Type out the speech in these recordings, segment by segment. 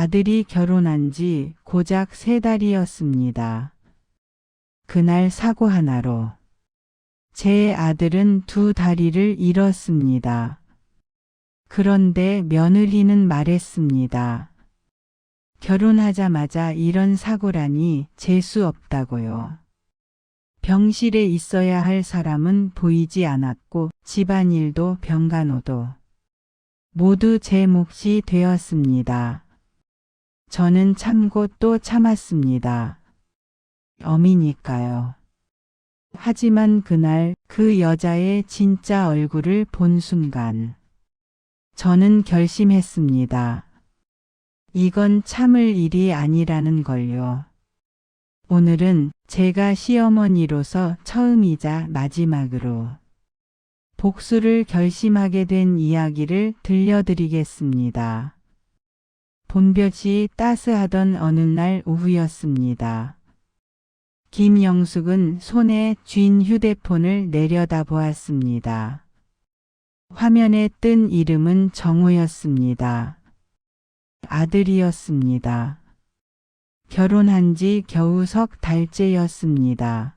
아들이 결혼한 지 고작 3달이었습니다. 그날 사고 하나로 제 아들은 2다리를 잃었습니다. 그런데 며느리는 말했습니다. 결혼하자마자 이런 사고라니 재수 없다고요. 병실에 있어야 할 사람은 보이지 않았고 집안일도 병간호도 모두 제 몫이 되었습니다. 저는 참고 또 참았습니다. 어미니까요. 하지만 그날 그 여자의 진짜 얼굴을 본 순간 저는 결심했습니다. 이건 참을 일이 아니라는 걸요. 오늘은 제가 시어머니로서 처음이자 마지막으로 복수를 결심하게 된 이야기를 들려드리겠습니다. 봄볕이 따스하던 어느 날 오후였습니다. 김영숙은 손에 쥔 휴대폰을 내려다보았습니다. 화면에 뜬 이름은 정우였습니다. 아들이었습니다. 결혼한 지 겨우 3달째였습니다.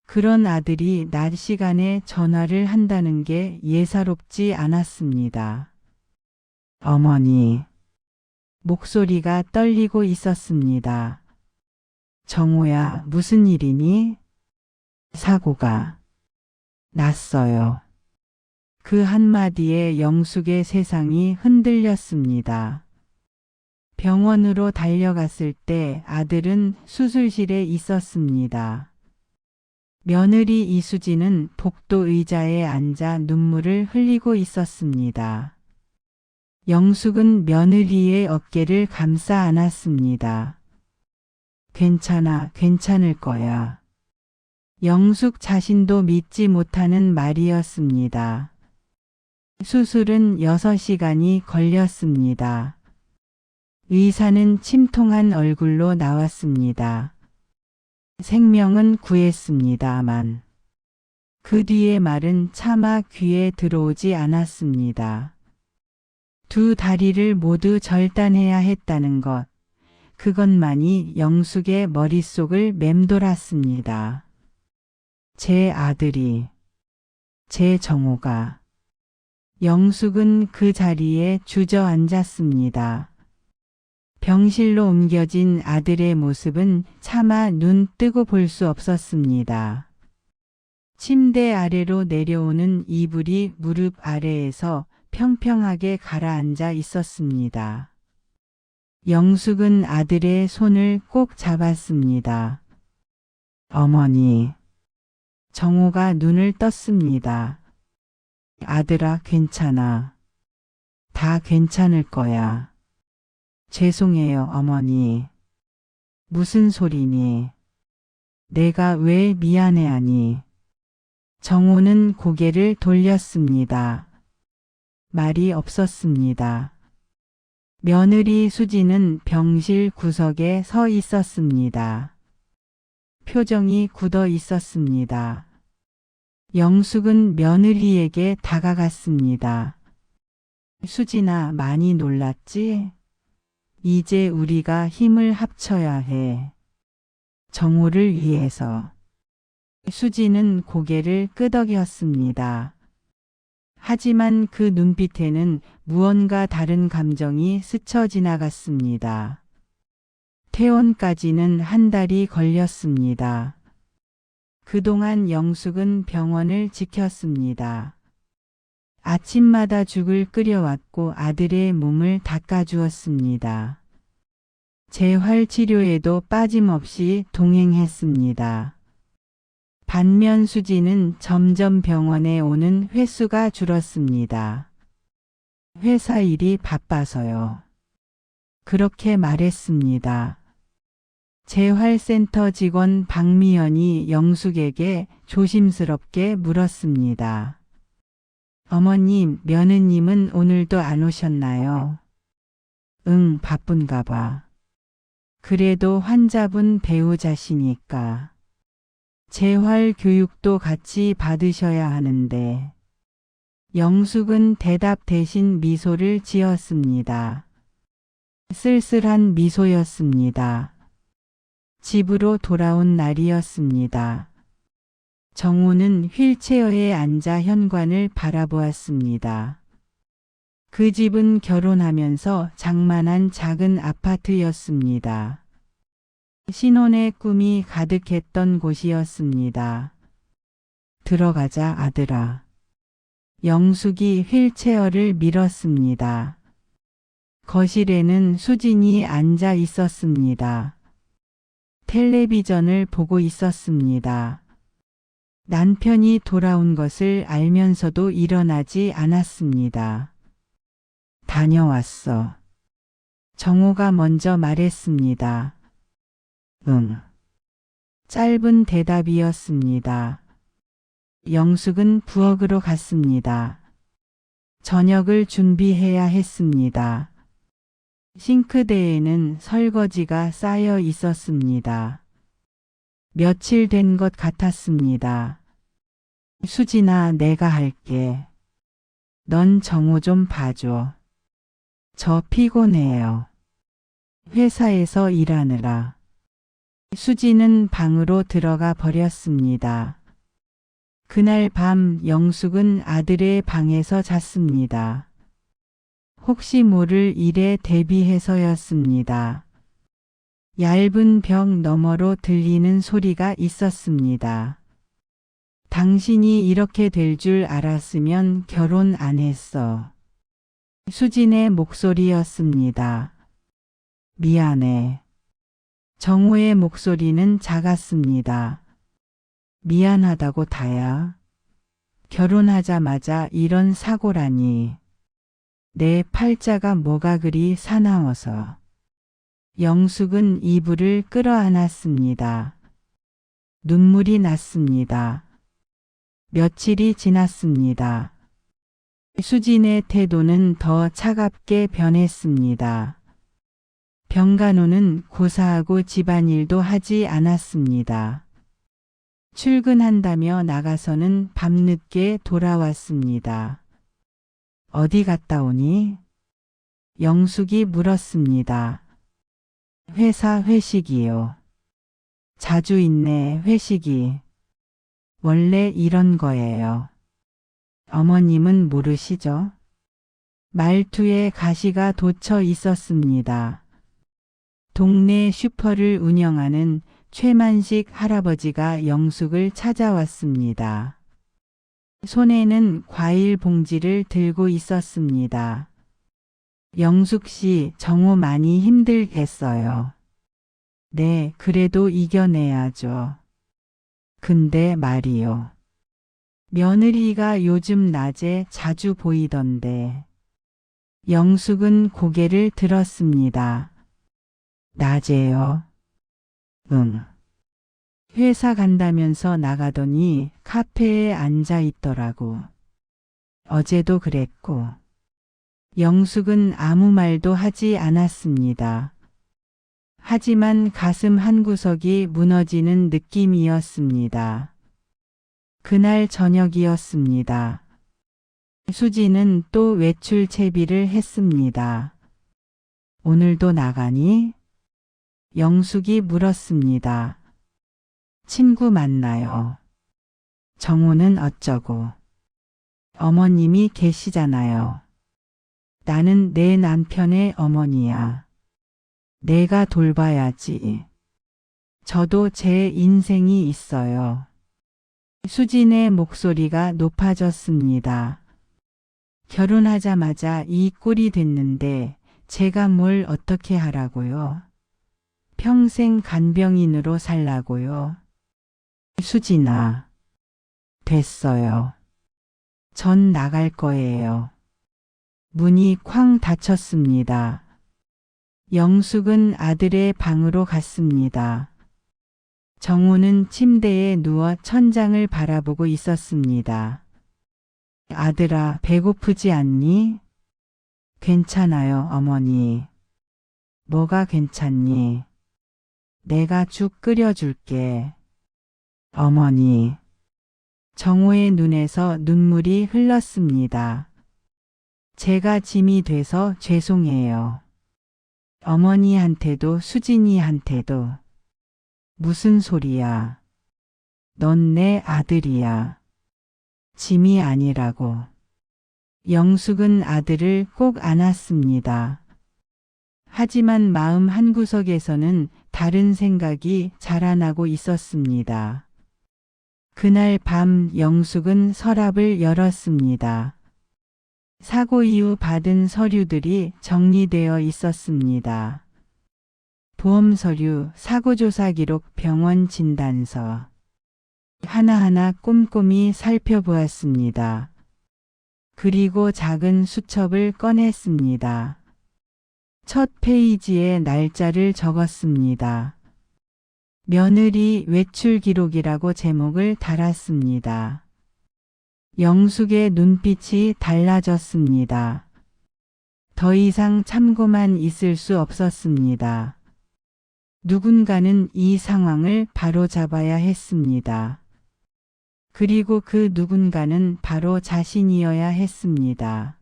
그런 아들이 낮 시간에 전화를 한다는 게 예사롭지 않았습니다. 어머니. 목소리가 떨리고 있었습니다. 정우야, 무슨 일이니? 사고가 났어요. 그 한마디에 영숙의 세상이 흔들렸습니다. 병원으로 달려갔을 때 아들은 수술실에 있었습니다. 며느리 이수지는 복도 의자에 앉아 눈물을 흘리고 있었습니다. 영숙은 며느리의 어깨를 감싸 안았습니다. 괜찮아, 괜찮을 거야. 영숙 자신도 믿지 못하는 말이었습니다. 수술은 6시간이 걸렸습니다. 의사는 침통한 얼굴로 나왔습니다. 생명은 구했습니다만 그 뒤의 말은 차마 귀에 들어오지 않았습니다. 2다리를 모두 절단해야 했다는 것, 그것만이 영숙의 머릿속을 맴돌았습니다. 제 아들이, 제 정우가. 영숙은 그 자리에 주저앉았습니다. 병실로 옮겨진 아들의 모습은 차마 눈 뜨고 볼 수 없었습니다. 침대 아래로 내려오는 이불이 무릎 아래에서 평평하게 가라앉아 있었습니다. 영숙은 아들의 손을 꼭 잡았습니다. 어머니. 정우가 눈을 떴습니다. 아들아, 괜찮아. 다 괜찮을 거야. 죄송해요, 어머니. 무슨 소리니? 내가 왜 미안해하니? 정우는 고개를 돌렸습니다. 말이 없었습니다. 며느리 수지는 병실 구석에 서 있었습니다. 표정이 굳어 있었습니다. 영숙은 며느리에게 다가갔습니다. 수진아, 많이 놀랐지? 이제 우리가 힘을 합쳐야 해. 정우를 위해서. 수지는 고개를 끄덕였습니다. 하지만 그 눈빛에는 무언가 다른 감정이 스쳐 지나갔습니다. 퇴원까지는 1달이 걸렸습니다. 그동안 영숙은 병원을 지켰습니다. 아침마다 죽을 끓여왔고 아들의 몸을 닦아주었습니다. 재활 치료에도 빠짐없이 동행했습니다. 반면 수지는 점점 병원에 오는 횟수가 줄었습니다. 회사 일이 바빠서요. 그렇게 말했습니다. 재활센터 직원 박미연이 영숙에게 조심스럽게 물었습니다. 어머님, 며느님은 오늘도 안 오셨나요? 응, 바쁜가 봐. 그래도 환자분 배우자시니까. 재활 교육도 같이 받으셔야 하는데. 영숙은 대답 대신 미소를 지었습니다. 쓸쓸한 미소였습니다. 집으로 돌아온 날이었습니다. 정호는 휠체어에 앉아 현관을 바라보았습니다. 그 집은 결혼하면서 장만한 작은 아파트였습니다. 신혼의 꿈이 가득했던 곳이었습니다. 들어가자 아들아. 영숙이 휠체어를 밀었습니다. 거실에는 수진이 앉아 있었습니다. 텔레비전을 보고 있었습니다. 남편이 돌아온 것을 알면서도 일어나지 않았습니다. 다녀왔어. 정호가 먼저 말했습니다. 응. 짧은 대답이었습니다. 영숙은 부엌으로 갔습니다. 저녁을 준비해야 했습니다. 싱크대에는 설거지가 쌓여 있었습니다. 며칠 된 것 같았습니다. 수진아, 내가 할게. 넌 정호 좀 봐줘. 저 피곤해요. 회사에서 일하느라. 수진은 방으로 들어가 버렸습니다. 그날 밤 영숙은 아들의 방에서 잤습니다. 혹시 모를 일에 대비해서였습니다. 얇은 벽 너머로 들리는 소리가 있었습니다. 당신이 이렇게 될 줄 알았으면 결혼 안 했어. 수진의 목소리였습니다. 미안해. 정호의 목소리는 작았습니다. 미안하다고 다야. 결혼하자마자 이런 사고라니. 내 팔자가 뭐가 그리 사나워서. 영숙은 이불을 끌어안았습니다. 눈물이 났습니다. 며칠이 지났습니다. 수진의 태도는 더 차갑게 변했습니다. 병간호는 고사하고 집안일도 하지 않았습니다. 출근한다며 나가서는 밤늦게 돌아왔습니다. 어디 갔다 오니? 영숙이 물었습니다. 회사 회식이요. 자주 있네, 회식이. 원래 이런 거예요. 어머님은 모르시죠? 말투에 가시가 돋쳐 있었습니다. 동네 슈퍼를 운영하는 최만식 할아버지가 영숙을 찾아왔습니다. 손에는 과일 봉지를 들고 있었습니다. 영숙 씨, 정호 많이 힘들겠어요. 네, 그래도 이겨내야죠. 근데 말이요. 며느리가 요즘 낮에 자주 보이던데. 영숙은 고개를 들었습니다. 낮에요? 응. 회사 간다면서 나가더니 카페에 앉아 있더라고. 어제도 그랬고. 영숙은 아무 말도 하지 않았습니다. 하지만 가슴 한구석이 무너지는 느낌이었습니다. 그날 저녁이었습니다. 수지는 또 외출 채비를 했습니다. 오늘도 나가니? 영숙이 물었습니다. 친구 만나요. 정호는 어쩌고. 어머님이 계시잖아요. 나는 내 남편의 어머니야. 내가 돌봐야지. 저도 제 인생이 있어요. 수진의 목소리가 높아졌습니다. 결혼하자마자 이 꼴이 됐는데 제가 뭘 어떻게 하라고요? 평생 간병인으로 살라고요? 수진아, 됐어요. 전 나갈 거예요. 문이 쾅 닫혔습니다. 영숙은 아들의 방으로 갔습니다. 정호는 침대에 누워 천장을 바라보고 있었습니다. 아들아, 배고프지 않니? 괜찮아요, 어머니. 뭐가 괜찮니? 내가 죽 끓여줄게. 어머니. 정호의 눈에서 눈물이 흘렀습니다. 제가 짐이 돼서 죄송해요. 어머니한테도 수진이한테도 무슨 소리야. 넌 내 아들이야. 짐이 아니라고. 영숙은 아들을 꼭 안았습니다. 하지만 마음 한구석에서는 다른 생각이 자라나고 있었습니다. 그날 밤 영숙은 서랍을 열었습니다. 사고 이후 받은 서류들이 정리되어 있었습니다. 보험 서류, 사고조사 기록, 병원 진단서. 하나하나 꼼꼼히 살펴보았습니다. 그리고 작은 수첩을 꺼냈습니다. 첫 페이지에 날짜를 적었습니다. 며느리 외출 기록이라고 제목을 달았습니다. 영숙의 눈빛이 달라졌습니다. 더 이상 참고만 있을 수 없었습니다. 누군가는 이 상황을 바로잡아야 했습니다. 그리고 그 누군가는 바로 자신이어야 했습니다.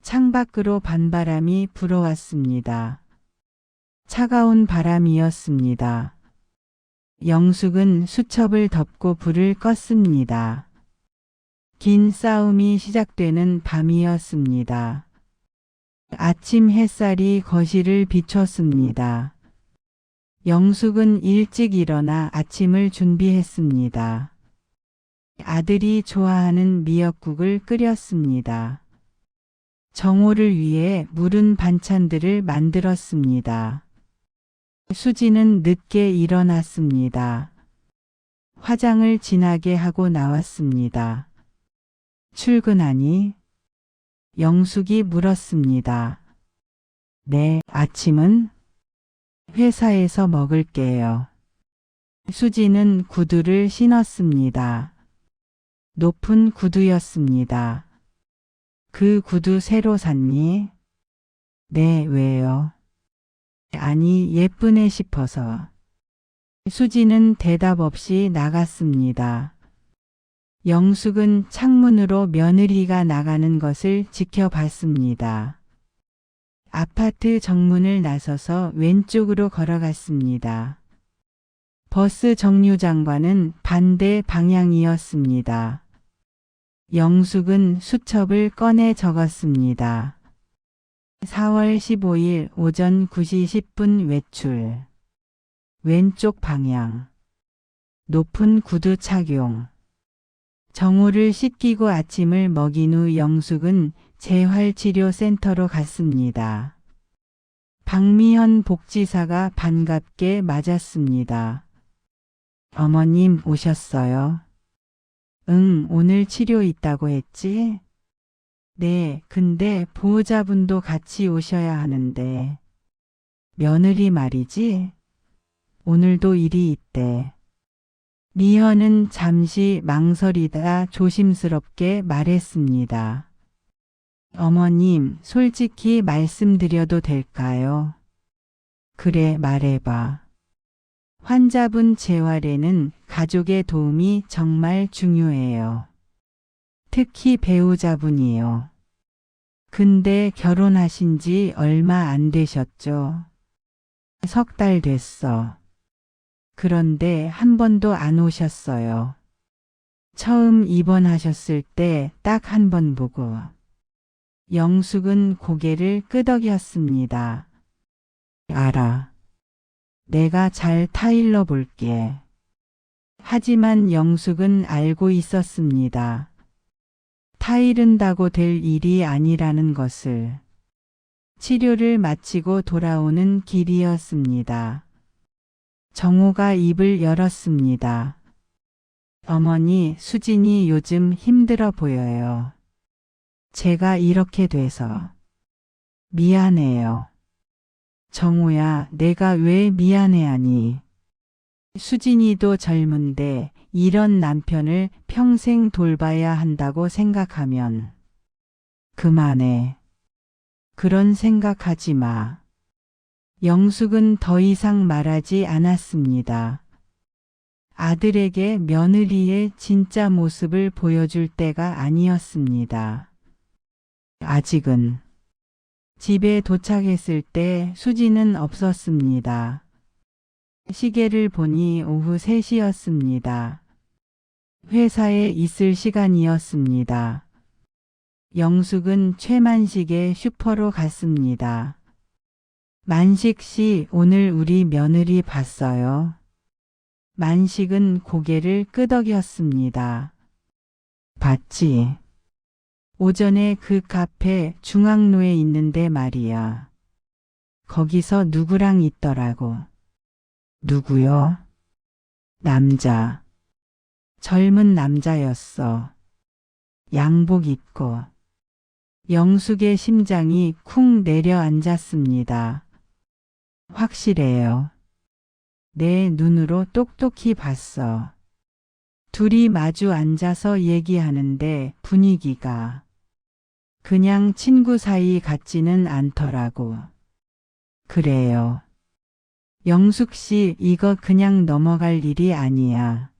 창밖으로 반바람이 불어왔습니다. 차가운 바람이었습니다. 영숙은 수첩을 덮고 불을 껐습니다. 긴 싸움이 시작되는 밤이었습니다. 아침 햇살이 거실을 비췄습니다. 영숙은 일찍 일어나 아침을 준비했습니다. 아들이 좋아하는 미역국을 끓였습니다. 정호를 위해 무른 반찬들을 만들었습니다. 수지는 늦게 일어났습니다. 화장을 진하게 하고 나왔습니다. 출근하니? 영숙이 물었습니다. 네, 아침은? 회사에서 먹을게요. 수지는 구두를 신었습니다. 높은 구두였습니다. 그 구두 새로 샀니? 네, 왜요? 아니, 예쁘네 싶어서. 수지는 대답 없이 나갔습니다. 영숙은 창문으로 며느리가 나가는 것을 지켜봤습니다. 아파트 정문을 나서서 왼쪽으로 걸어갔습니다. 버스 정류장과는 반대 방향이었습니다. 영숙은 수첩을 꺼내 적었습니다. 4월 15일 오전 9시 10분 외출. 왼쪽 방향. 높은 구두 착용. 정호를 씻기고 아침을 먹인 후 영숙은 재활치료센터로 갔습니다. 박미현 복지사가 반갑게 맞았습니다. 어머님 오셨어요? 응, 오늘 치료 있다고 했지? 네, 근데 보호자분도 같이 오셔야 하는데. 며느리 말이지? 오늘도 일이 있대. 미현은 잠시 망설이다 조심스럽게 말했습니다. 어머님, 솔직히 말씀드려도 될까요? 그래, 말해봐. 환자분 재활에는 가족의 도움이 정말 중요해요. 특히 배우자분이요. 근데 결혼하신 지 얼마 안 되셨죠? 3달 됐어. 그런데 한 번도 안 오셨어요. 처음 입원하셨을 때 딱 한 번 보고. 영숙은 고개를 끄덕였습니다. 알아. 내가 잘 타일러 볼게. 하지만 영숙은 알고 있었습니다. 타이른다고 될 일이 아니라는 것을. 치료를 마치고 돌아오는 길이었습니다. 정호가 입을 열었습니다. 어머니, 수진이 요즘 힘들어 보여요. 제가 이렇게 돼서. 미안해요. 정호야, 내가 왜 미안해하니? 수진이도 젊은데 이런 남편을 평생 돌봐야 한다고 생각하면. 그만해. 그런 생각하지 마. 영숙은 더 이상 말하지 않았습니다. 아들에게 며느리의 진짜 모습을 보여줄 때가 아니었습니다. 아직은. 집에 도착했을 때 수지는 없었습니다. 시계를 보니 오후 3시였습니다. 회사에 있을 시간이었습니다. 영숙은 최만식의 슈퍼로 갔습니다. 만식 씨, 오늘 우리 며느리 봤어요? 만식은 고개를 끄덕였습니다. 봤지. 오전에 그 카페 중앙로에 있는데 말이야. 거기서 누구랑 있더라고. 누구요? 남자. 젊은 남자였어. 양복 입고. 영숙의 심장이 쿵 내려앉았습니다. 확실해요. 내 눈으로 똑똑히 봤어. 둘이 마주 앉아서 얘기하는데 분위기가 그냥 친구 사이 같지는 않더라고. 그래요. 영숙 씨, 이거 그냥 넘어갈 일이 아니야.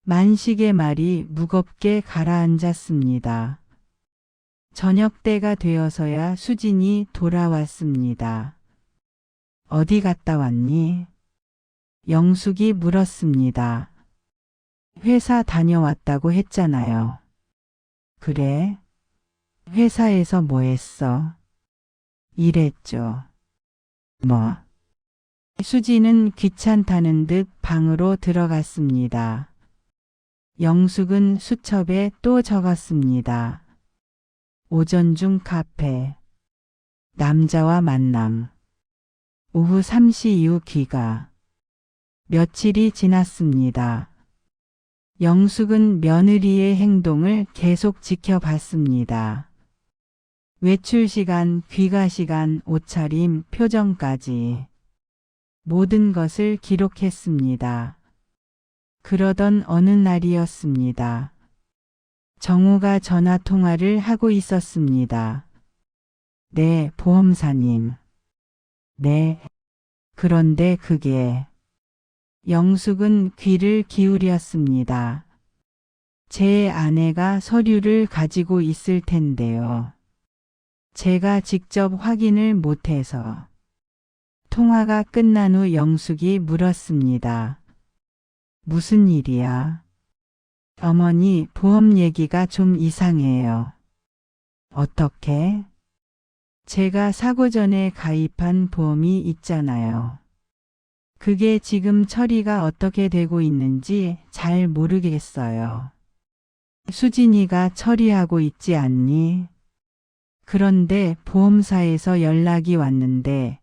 만식의 말이 무겁게 가라앉았습니다. 저녁 때가 되어서야 수진이 돌아왔습니다. 어디 갔다 왔니? 영숙이 물었습니다. 회사 다녀왔다고 했잖아요. 그래? 회사에서 뭐 했어? 일했죠. 뭐? 수지는 귀찮다는 듯 방으로 들어갔습니다. 영숙은 수첩에 또 적었습니다. 오전 중 카페. 남자와 만남. 오후 3시 이후 귀가. 며칠이 지났습니다. 영숙은 며느리의 행동을 계속 지켜봤습니다. 외출 시간, 귀가 시간, 옷차림, 표정까지 모든 것을 기록했습니다. 그러던 어느 날이었습니다. 정우가 전화 통화를 하고 있었습니다. 네, 보험사님. 네. 그런데 그게 영숙은 귀를 기울였습니다. 제 아내가 서류를 가지고 있을 텐데요. 제가 직접 확인을 못해서. 통화가 끝난 후 영숙이 물었습니다. 무슨 일이야? 어머니, 보험 얘기가 좀 이상해요. 어떻게? 제가 사고 전에 가입한 보험이 있잖아요. 그게 지금 처리가 어떻게 되고 있는지 잘 모르겠어요. 수진이가 처리하고 있지 않니? 그런데 보험사에서 연락이 왔는데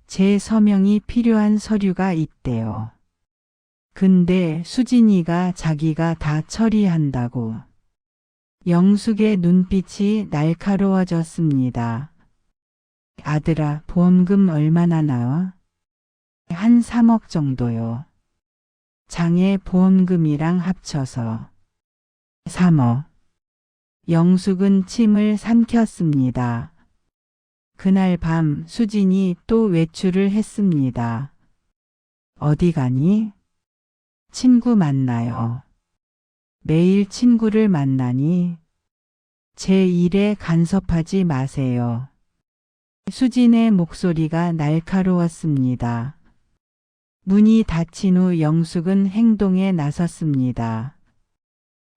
제 서명이 필요한 서류가 있대요. 근데 수진이가 자기가 다 처리한다고. 영숙의 눈빛이 날카로워졌습니다. 아들아, 보험금 얼마나 나와? 한 3억 정도요. 장애 보험금이랑 합쳐서 3억. 영숙은 침을 삼켰습니다. 그날 밤 수진이 또 외출을 했습니다. 어디 가니? 친구 만나요. 매일 친구를 만나니? 제 일에 간섭하지 마세요. 수진의 목소리가 날카로웠습니다. 문이 닫힌 후 영숙은 행동에 나섰습니다.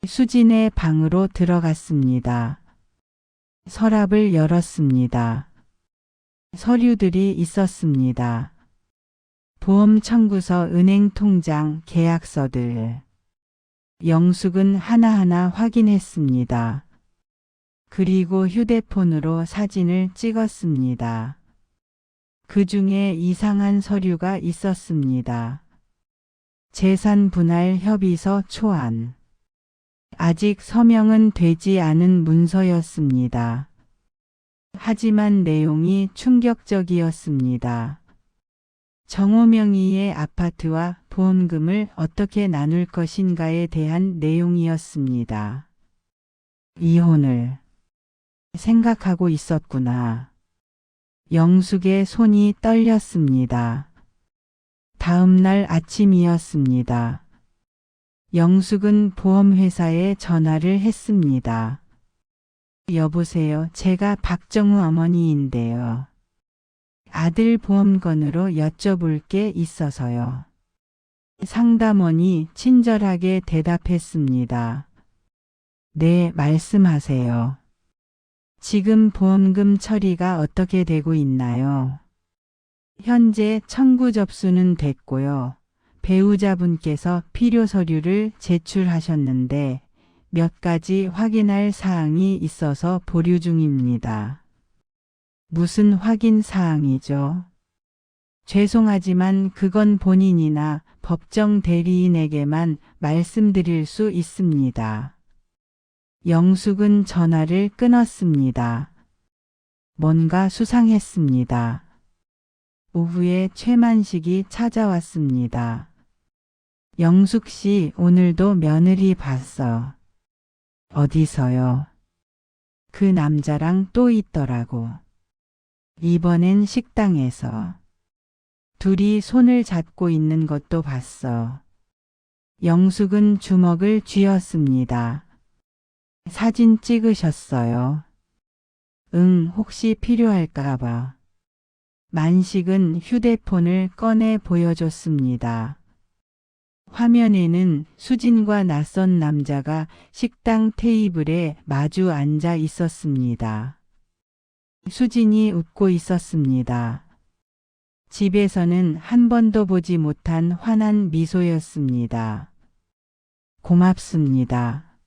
수진의 방으로 들어갔습니다. 서랍을 열었습니다. 서류들이 있었습니다. 보험 청구서, 은행 통장, 계약서들. 영숙은 하나하나 확인했습니다. 그리고 휴대폰으로 사진을 찍었습니다. 그 중에 이상한 서류가 있었습니다. 재산 분할 협의서 초안. 아직 서명은 되지 않은 문서였습니다. 하지만 내용이 충격적이었습니다. 정호 명의의 아파트와 보험금을 어떻게 나눌 것인가에 대한 내용이었습니다. 이혼을 생각하고 있었구나. 영숙의 손이 떨렸습니다. 다음 날 아침이었습니다. 영숙은 보험회사에 전화를 했습니다. 여보세요. 제가 박정우 어머니인데요. 아들 보험건으로 여쭤볼 게 있어서요. 상담원이 친절하게 대답했습니다. 네, 말씀하세요. 지금 보험금 처리가 어떻게 되고 있나요? 현재 청구 접수는 됐고요. 배우자분께서 필요 서류를 제출하셨는데 몇 가지 확인할 사항이 있어서 보류 중입니다. 무슨 확인 사항이죠? 죄송하지만 그건 본인이나 법정 대리인에게만 말씀드릴 수 있습니다. 영숙은 전화를 끊었습니다. 뭔가 수상했습니다. 오후에 최만식이 찾아왔습니다. 영숙 씨, 오늘도 며느리 봤어. 어디서요? 그 남자랑 또 있더라고. 이번엔 식당에서. 둘이 손을 잡고 있는 것도 봤어. 영숙은 주먹을 쥐었습니다. 사진 찍으셨어요? 응, 혹시 필요할까 봐. 만식은 휴대폰을 꺼내 보여줬습니다. 화면에는 수진과 낯선 남자가 식당 테이블에 마주 앉아 있었습니다. 수진이 웃고 있었습니다. 집에서는 한 번도 보지 못한 환한 미소였습니다. 고맙습니다.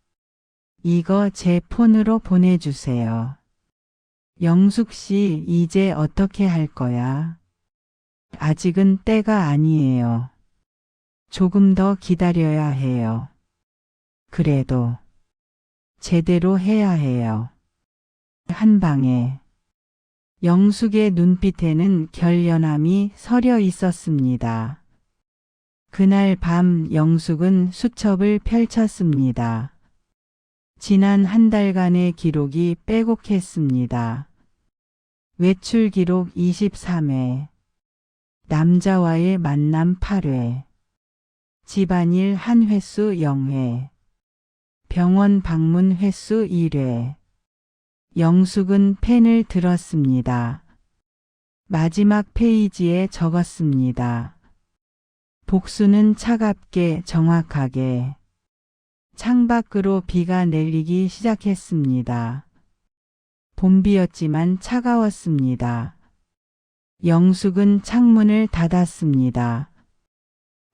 이거 제 폰으로 보내주세요. 영숙 씨, 이제 어떻게 할 거야? 아직은 때가 아니에요. 조금 더 기다려야 해요. 그래도 제대로 해야 해요. 한 방에. 영숙의 눈빛에는 결연함이 서려 있었습니다. 그날 밤 영숙은 수첩을 펼쳤습니다. 지난 한 달간의 기록이 빼곡했습니다. 외출 기록 23회, 남자와의 만남 8회, 집안일 한 횟수 0회, 병원 방문 횟수 1회. 영숙은 펜을 들었습니다. 마지막 페이지에 적었습니다. 복수는 차갑게 정확하게. 창밖으로 비가 내리기 시작했습니다. 봄비였지만 차가웠습니다. 영숙은 창문을 닫았습니다.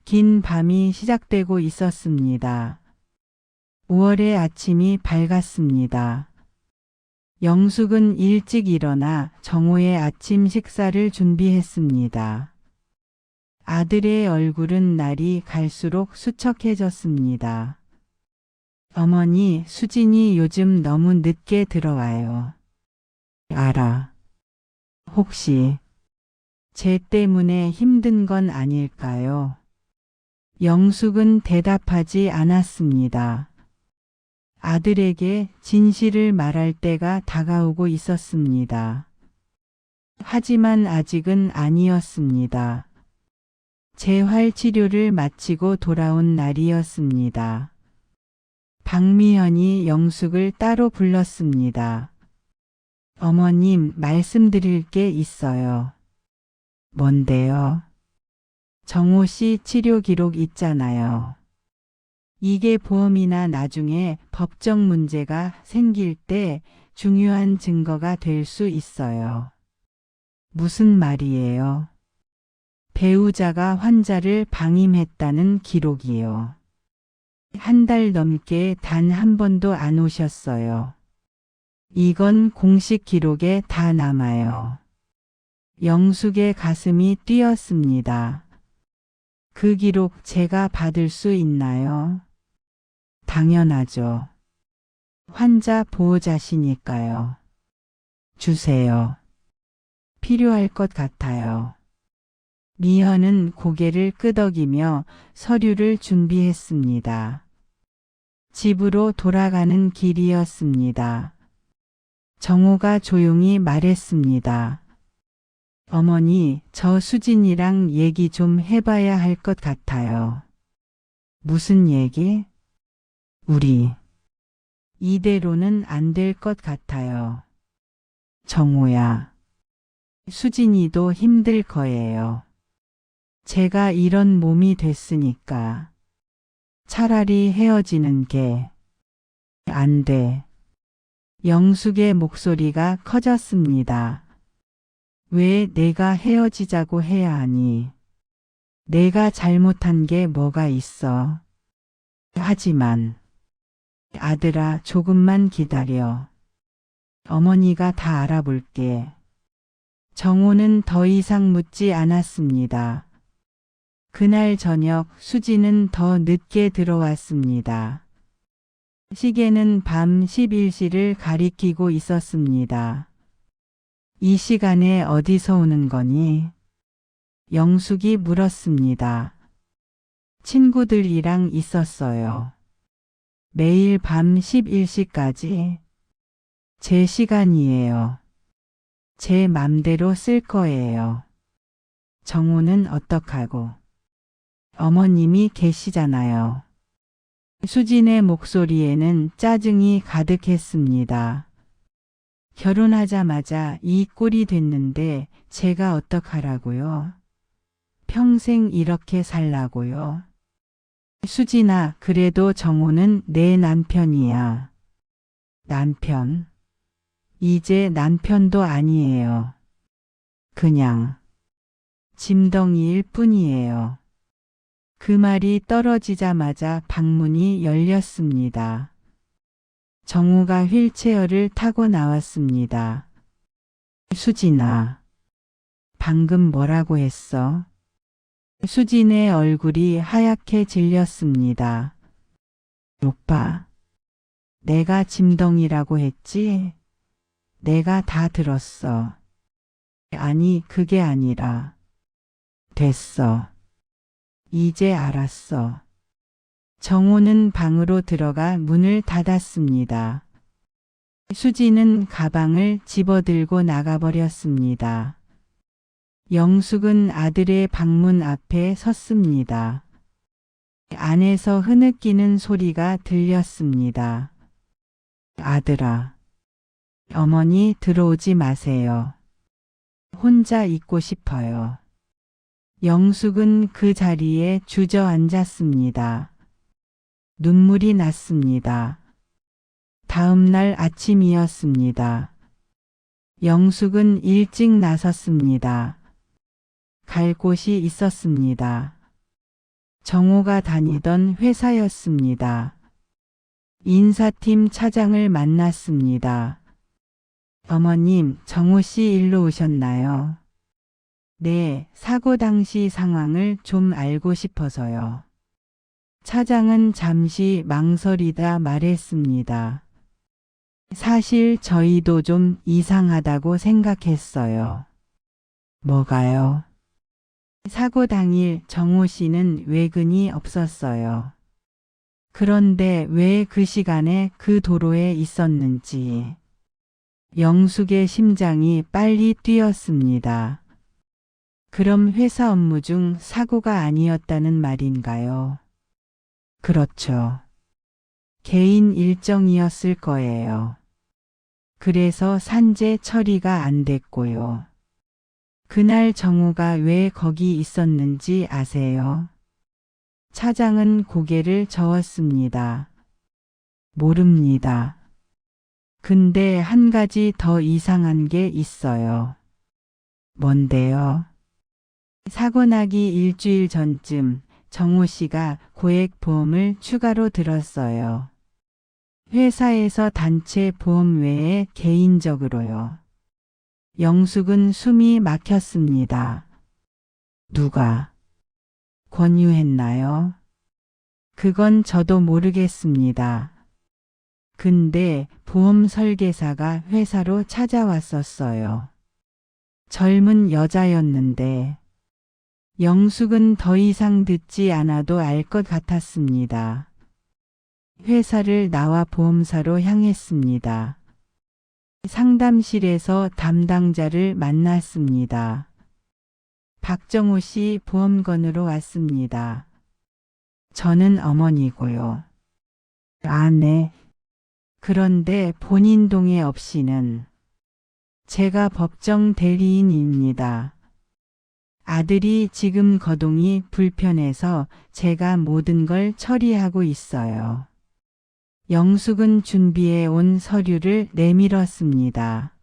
긴 밤이 시작되고 있었습니다. 5월의 아침이 밝았습니다. 영숙은 일찍 일어나 정오의 아침 식사를 준비했습니다. 아들의 얼굴은 날이 갈수록 수척해졌습니다. 어머니, 수진이 요즘 너무 늦게 들어와요. 알아. 혹시 쟤 때문에 힘든 건 아닐까요? 영숙은 대답하지 않았습니다. 아들에게 진실을 말할 때가 다가오고 있었습니다. 하지만 아직은 아니었습니다. 재활 치료를 마치고 돌아온 날이었습니다. 박미연이 영숙을 따로 불렀습니다. 어머님, 말씀드릴 게 있어요. 뭔데요? 정호 씨 치료 기록 있잖아요. 이게 보험이나 나중에 법적 문제가 생길 때 중요한 증거가 될 수 있어요. 무슨 말이에요? 배우자가 환자를 방임했다는 기록이요. 한 달 넘게 단 한 번도 안 오셨어요. 이건 공식 기록에 다 남아요. 영숙의 가슴이 뛰었습니다. 그 기록 제가 받을 수 있나요? 당연하죠. 환자 보호자시니까요. 주세요. 필요할 것 같아요. 미현은 고개를 끄덕이며 서류를 준비했습니다. 집으로 돌아가는 길이었습니다. 정호가 조용히 말했습니다. 어머니, 저 수진이랑 얘기 좀 해봐야 할 것 같아요. 무슨 얘기? 우리 이대로는 안 될 것 같아요. 정우야, 수진이도 힘들 거예요. 제가 이런 몸이 됐으니까 차라리 헤어지는 게 안 돼. 영숙의 목소리가 커졌습니다. 왜 내가 헤어지자고 해야 하니? 내가 잘못한 게 뭐가 있어? 하지만 아들아, 조금만 기다려. 어머니가 다 알아볼게. 정호는 더 이상 묻지 않았습니다. 그날 저녁 수지는 더 늦게 들어왔습니다. 시계는 밤 11시를 가리키고 있었습니다. 이 시간에 어디서 오는 거니? 영숙이 물었습니다. 친구들이랑 있었어요. 매일 밤 11시까지 제 시간이에요. 제 맘대로 쓸 거예요. 정우는 어떡하고? 어머님이 계시잖아요. 수진의 목소리에는 짜증이 가득했습니다. 결혼하자마자 이 꼴이 됐는데 제가 어떡하라고요? 평생 이렇게 살라고요? 수진아, 그래도 정호는 내 남편이야. 남편? 이제 남편도 아니에요. 그냥 짐덩이일 뿐이에요. 그 말이 떨어지자마자 방문이 열렸습니다. 정우가 휠체어를 타고 나왔습니다. 수진아, 방금 뭐라고 했어? 수진의 얼굴이 하얗게 질렸습니다. 오빠, 내가 짐덩이라고 했지? 내가 다 들었어. 아니, 그게 아니라. 됐어. 이제 알았어. 정호는 방으로 들어가 문을 닫았습니다. 수지는 가방을 집어들고 나가버렸습니다. 영숙은 아들의 방문 앞에 섰습니다. 안에서 흐느끼는 소리가 들렸습니다. 아들아, 어머니 들어오지 마세요. 혼자 있고 싶어요. 영숙은 그 자리에 주저앉았습니다. 눈물이 났습니다. 다음 날 아침이었습니다. 영숙은 일찍 나섰습니다. 갈 곳이 있었습니다. 정호가 다니던 회사였습니다. 인사팀 차장을 만났습니다. 어머님, 정호 씨 일로 오셨나요? 네, 사고 당시 상황을 좀 알고 싶어서요. 차장은 잠시 망설이다 말했습니다. 사실 저희도 좀 이상하다고 생각했어요. 뭐가요? 사고 당일 정호 씨는 외근이 없었어요. 그런데 왜 그 시간에 그 도로에 있었는지. 영숙의 심장이 빨리 뛰었습니다. 그럼 회사 업무 중 사고가 아니었다는 말인가요? 그렇죠. 개인 일정이었을 거예요. 그래서 산재 처리가 안 됐고요. 그날 정우가 왜 거기 있었는지 아세요? 차장은 고개를 저었습니다. 모릅니다. 근데 한 가지 더 이상한 게 있어요. 뭔데요? 사고 나기 일주일 전쯤 정호 씨가 고액 보험을 추가로 들었어요. 회사에서 단체 보험 외에 개인적으로요. 영숙은 숨이 막혔습니다. 누가 권유했나요? 그건 저도 모르겠습니다. 근데 보험 설계사가 회사로 찾아왔었어요. 젊은 여자였는데 영숙은 더 이상 듣지 않아도 알 것 같았습니다. 회사를 나와 보험사로 향했습니다. 상담실에서 담당자를 만났습니다. 박정호 씨 보험건으로 왔습니다. 저는 어머니고요. 아, 네. 그런데 본인 동의 없이는 제가 법정 대리인입니다. 아들이 지금 거동이 불편해서 제가 모든 걸 처리하고 있어요. 영숙은 준비해 온 서류를 내밀었습니다.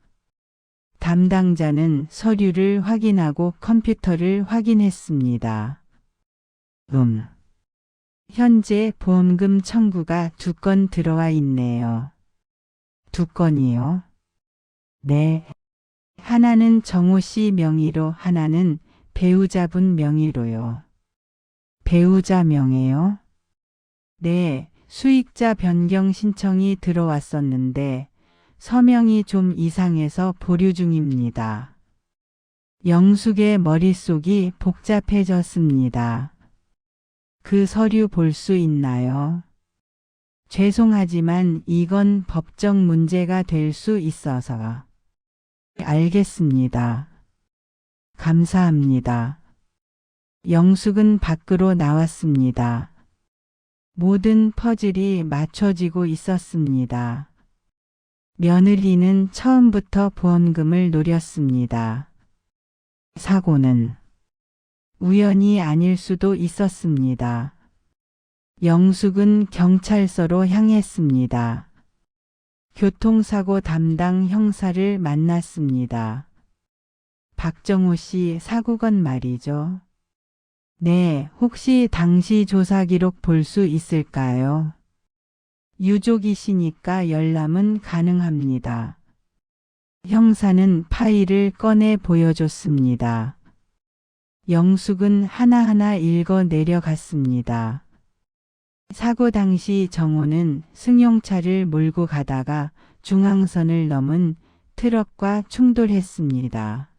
담당자는 서류를 확인하고 컴퓨터를 확인했습니다. 현재 보험금 청구가 2건 들어와 있네요. 2건이요? 네. 하나는 정호 씨 명의로, 하나는 배우자분 명의로요. 배우자 명의요? 네, 수익자 변경 신청이 들어왔었는데 서명이 좀 이상해서 보류 중입니다. 영숙의 머릿속이 복잡해졌습니다. 그 서류 볼 수 있나요? 죄송하지만 이건 법적 문제가 될 수 있어서. 알겠습니다. 감사합니다. 영숙은 밖으로 나왔습니다. 모든 퍼즐이 맞춰지고 있었습니다. 며느리는 처음부터 보험금을 노렸습니다. 사고는 우연이 아닐 수도 있었습니다. 영숙은 경찰서로 향했습니다. 교통사고 담당 형사를 만났습니다. 박정호 씨 사고건 말이죠. 네, 혹시 당시 조사 기록 볼 수 있을까요? 유족이시니까 열람은 가능합니다. 형사는 파일을 꺼내 보여줬습니다. 영숙은 하나하나 읽어 내려갔습니다. 사고 당시 정호는 승용차를 몰고 가다가 중앙선을 넘은 트럭과 충돌했습니다.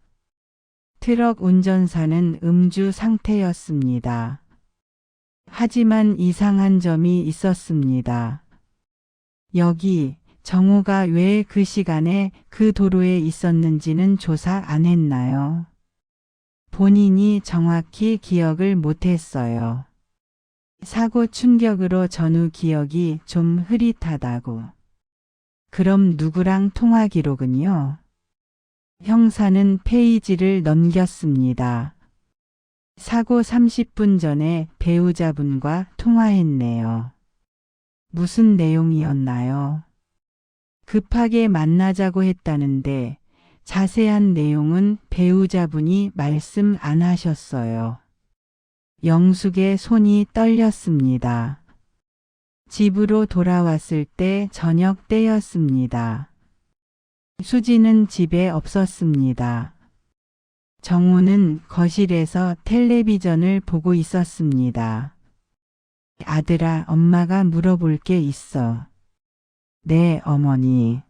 트럭 운전사는 음주 상태였습니다. 하지만 이상한 점이 있었습니다. 여기 정호가 왜 그 시간에 그 도로에 있었는지는 조사 안 했나요? 본인이 정확히 기억을 못했어요. 사고 충격으로 전후 기억이 좀 흐릿하다고. 그럼 누구랑 통화 기록은요? 형사는 페이지를 넘겼습니다. 사고 30분 전에 배우자분과 통화했네요. 무슨 내용이었나요? 급하게 만나자고 했다는데 자세한 내용은 배우자분이 말씀 안 하셨어요. 영숙의 손이 떨렸습니다. 집으로 돌아왔을 때 저녁 때였습니다. 수지는 집에 없었습니다. 정호는 거실에서 텔레비전을 보고 있었습니다. 아들아, 엄마가 물어볼 게 있어. 네, 어머니.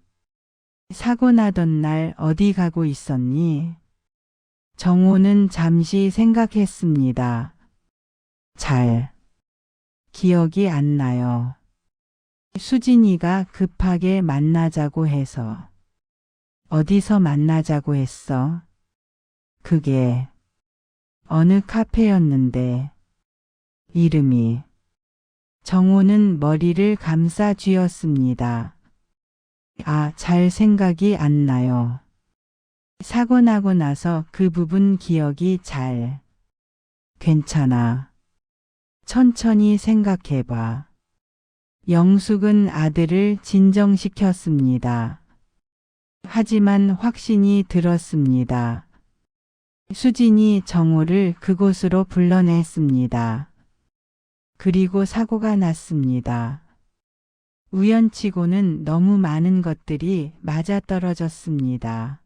사고 나던 날 어디 가고 있었니? 정호는 잠시 생각했습니다. 잘 기억이 안 나요. 수진이가 급하게 만나자고 해서. 어디서 만나자고 했어? 그게 어느 카페였는데. 이름이. 정호는 머리를 감싸 쥐었습니다. 아, 잘 생각이 안 나요. 사고 나고 나서 그 부분 기억이 잘. 괜찮아. 천천히 생각해봐. 영숙은 아들을 진정시켰습니다. 하지만 확신이 들었습니다. 수진이 정호를 그곳으로 불러냈습니다. 그리고 사고가 났습니다. 우연치고는 너무 많은 것들이 맞아떨어졌습니다.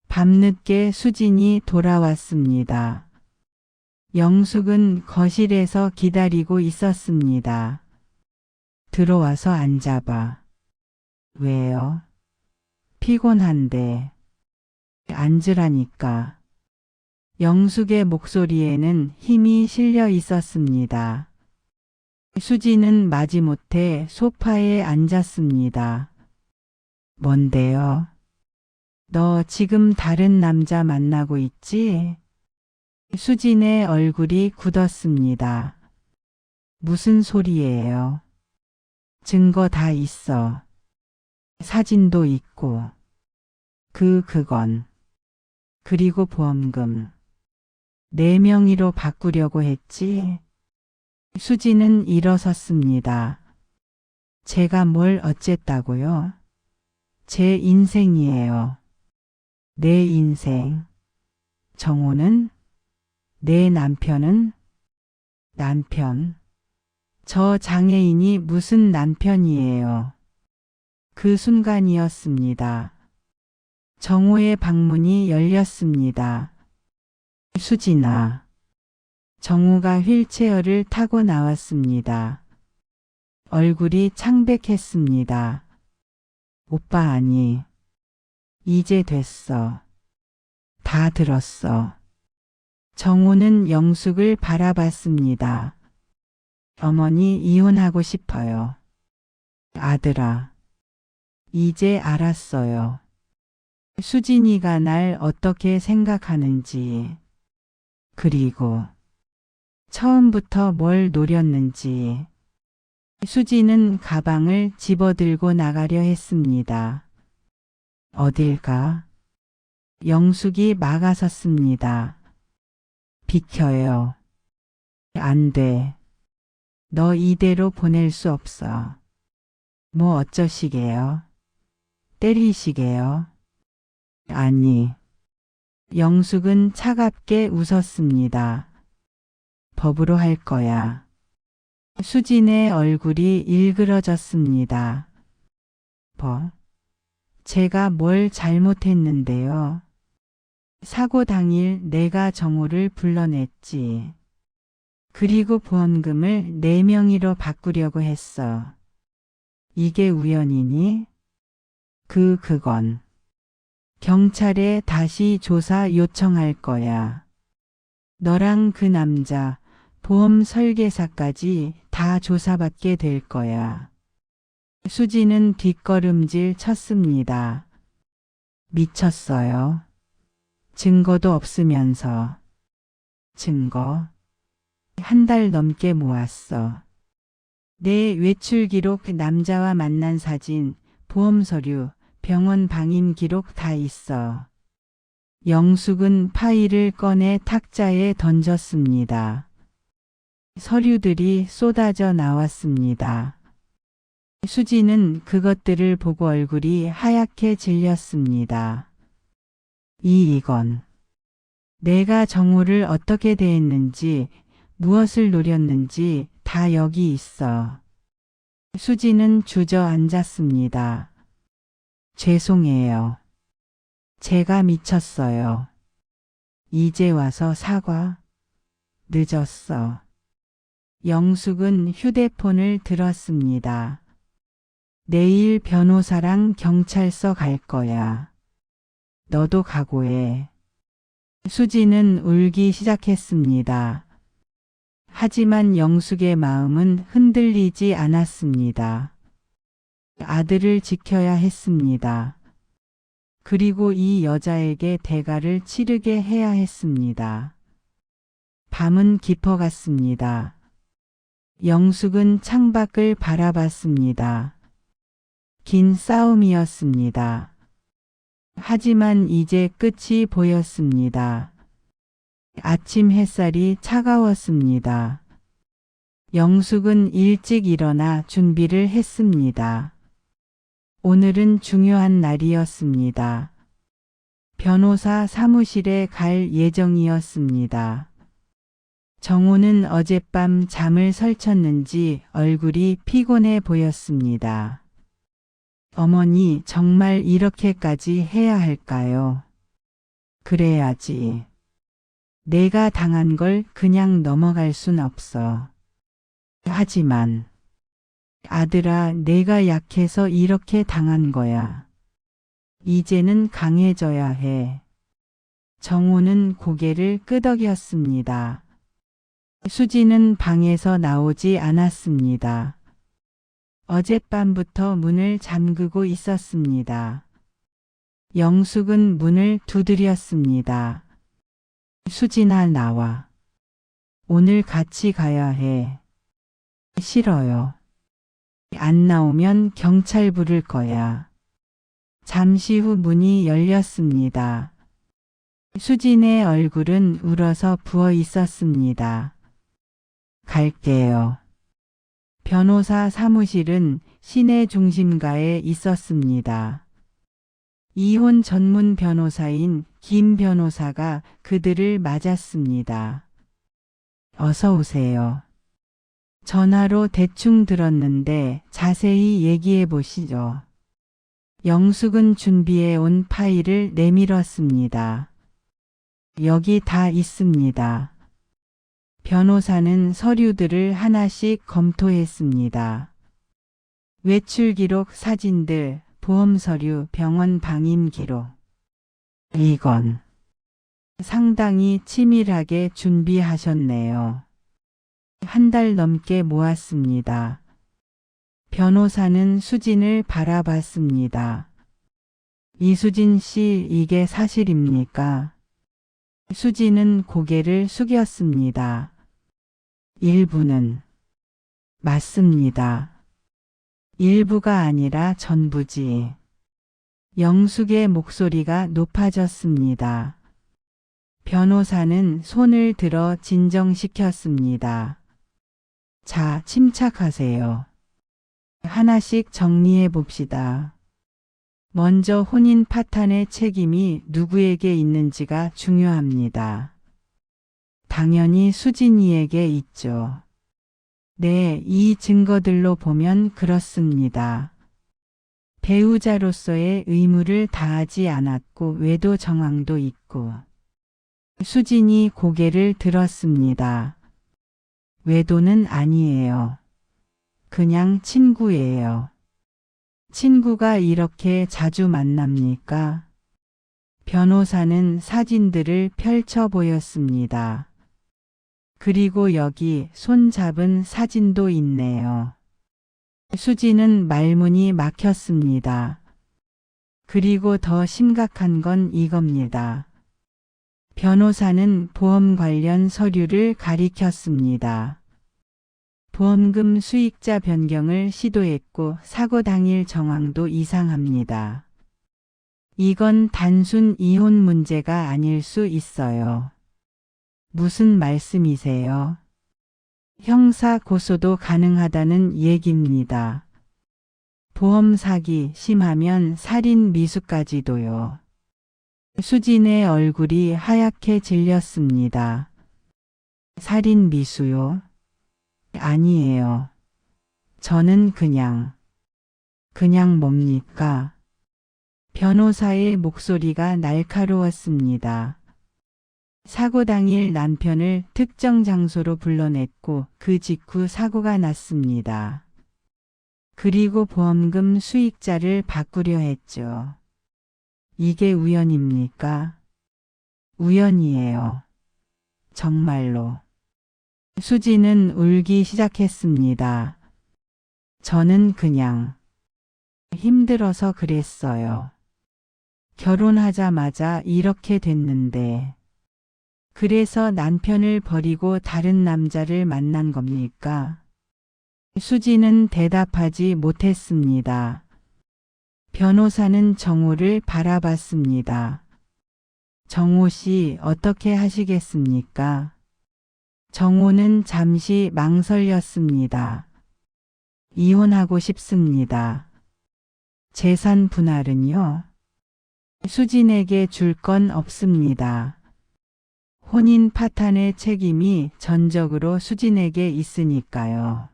밤늦게 수진이 돌아왔습니다. 영숙은 거실에서 기다리고 있었습니다. 들어와서 앉아봐. 왜요? 피곤한데. 앉으라니까. 영숙의 목소리에는 힘이 실려 있었습니다. 수지는 마지못해 소파에 앉았습니다. 뭔데요? 너 지금 다른 남자 만나고 있지? 수진의 얼굴이 굳었습니다. 무슨 소리예요? 증거 다 있어. 사진도 있고. 그건. 그리고 보험금. 내 명의로 바꾸려고 했지. 수지는 일어섰습니다. 제가 뭘 어쨌다고요? 제 인생이에요. 내 인생. 정호는? 내 남편은? 남편. 저 장애인이 무슨 남편이에요. 그 순간이었습니다. 정호의 방문이 열렸습니다. 수진아. 정호가 휠체어를 타고 나왔습니다. 얼굴이 창백했습니다. 오빠 아니. 이제 됐어. 다 들었어. 정호는 영숙을 바라봤습니다. 어머니 이혼하고 싶어요. 아들아. 이제 알았어요. 수진이가 날 어떻게 생각하는지. 그리고 처음부터 뭘 노렸는지. 수지는 가방을 집어들고 나가려 했습니다. 어딜가? 영숙이 막아섰습니다. 비켜요. 안 돼. 너 이대로 보낼 수 없어. 뭐 어쩌시게요? 때리시게요? 아니. 영숙은 차갑게 웃었습니다. 법으로 할 거야. 수진의 얼굴이 일그러졌습니다. 제가 뭘 잘못했는데요. 사고 당일 내가 정호를 불러냈지. 그리고 보험금을 내 명의로 바꾸려고 했어. 이게 우연이니? 그건. 경찰에 다시 조사 요청할 거야. 너랑 그 남자, 보험 설계사까지 다 조사받게 될 거야. 수지는 뒷걸음질 쳤습니다. 미쳤어요. 증거도 없으면서. 증거? 한 달 넘게 모았어. 내 외출 기록, 남자와 만난 사진, 보험 서류, 병원 방임 기록 다 있어. 영숙은 파일을 꺼내 탁자에 던졌습니다. 서류들이 쏟아져 나왔습니다. 수지는 그것들을 보고 얼굴이 하얗게 질렸습니다. 이건. 내가 정호를 어떻게 대했는지, 무엇을 노렸는지 다 여기 있어. 수지는 주저앉았습니다. 죄송해요. 제가 미쳤어요. 이제 와서 사과? 늦었어. 영숙은 휴대폰을 들었습니다. 내일 변호사랑 경찰서 갈 거야. 너도 각오해. 수지는 울기 시작했습니다. 하지만 영숙의 마음은 흔들리지 않았습니다. 아들을 지켜야 했습니다. 그리고 이 여자에게 대가를 치르게 해야 했습니다. 밤은 깊어갔습니다. 영숙은 창밖을 바라봤습니다. 긴 싸움이었습니다. 하지만 이제 끝이 보였습니다. 아침 햇살이 차가웠습니다. 영숙은 일찍 일어나 준비를 했습니다. 오늘은 중요한 날이었습니다. 변호사 사무실에 갈 예정이었습니다. 정호는 어젯밤 잠을 설쳤는지 얼굴이 피곤해 보였습니다. 어머니, 정말 이렇게까지 해야 할까요? 그래야지. 내가 당한 걸 그냥 넘어갈 순 없어. 하지만 아들아, 내가 약해서 이렇게 당한 거야. 이제는 강해져야 해. 정호는 고개를 끄덕였습니다. 수지는 방에서 나오지 않았습니다. 어젯밤부터 문을 잠그고 있었습니다. 영숙은 문을 두드렸습니다. 수진아, 나와. 오늘 같이 가야 해. 싫어요. 안 나오면 경찰 부를 거야. 잠시 후 문이 열렸습니다. 수진의 얼굴은 울어서 부어 있었습니다. 갈게요. 변호사 사무실은 시내 중심가에 있었습니다. 이혼 전문 변호사인 김 변호사가 그들을 맞았습니다. 어서 오세요. 전화로 대충 들었는데 자세히 얘기해 보시죠. 영숙은 준비해 온 파일을 내밀었습니다. 여기 다 있습니다. 변호사는 서류들을 하나씩 검토했습니다. 외출 기록, 사진들, 보험 서류, 병원 방임 기록. 이건 상당히 치밀하게 준비하셨네요. 한 달 넘게 모았습니다. 변호사는 수진을 바라봤습니다. 이수진 씨, 이게 사실입니까? 수진은 고개를 숙였습니다. 일부는 맞습니다. 일부가 아니라 전부지. 영숙의 목소리가 높아졌습니다. 변호사는 손을 들어 진정시켰습니다. 자, 침착하세요. 하나씩 정리해 봅시다. 먼저 혼인 파탄의 책임이 누구에게 있는지가 중요합니다. 당연히 수진이에게 있죠. 네, 이 증거들로 보면 그렇습니다. 배우자로서의 의무를 다하지 않았고 외도 정황도 있고. 수진이 고개를 들었습니다. 외도는 아니에요. 그냥 친구예요. 친구가 이렇게 자주 만납니까? 변호사는 사진들을 펼쳐 보였습니다. 그리고 여기 손 잡은 사진도 있네요. 수진은 말문이 막혔습니다. 그리고 더 심각한 건 이겁니다. 변호사는 보험 관련 서류를 가리켰습니다. 보험금 수익자 변경을 시도했고 사고 당일 정황도 이상합니다. 이건 단순 이혼 문제가 아닐 수 있어요. 무슨 말씀이세요? 형사 고소도 가능하다는 얘기입니다. 보험 사기, 심하면 살인 미수까지도요. 수진의 얼굴이 하얗게 질렸습니다. 살인 미수요? 아니에요. 저는 그냥 뭡니까? 변호사의 목소리가 날카로웠습니다. 사고 당일 남편을 특정 장소로 불러냈고 그 직후 사고가 났습니다. 그리고 보험금 수익자를 바꾸려 했죠. 이게 우연입니까? 우연이에요. 정말로. 수지는 울기 시작했습니다. 저는 그냥 힘들어서 그랬어요. 결혼하자마자 이렇게 됐는데. 그래서 남편을 버리고 다른 남자를 만난 겁니까? 수지는 대답하지 못했습니다. 변호사는 정호를 바라봤습니다. 정호 씨, 어떻게 하시겠습니까? 정호는 잠시 망설였습니다. 이혼하고 싶습니다. 재산 분할은요? 수진에게 줄 건 없습니다. 혼인 파탄의 책임이 전적으로 수진에게 있으니까요.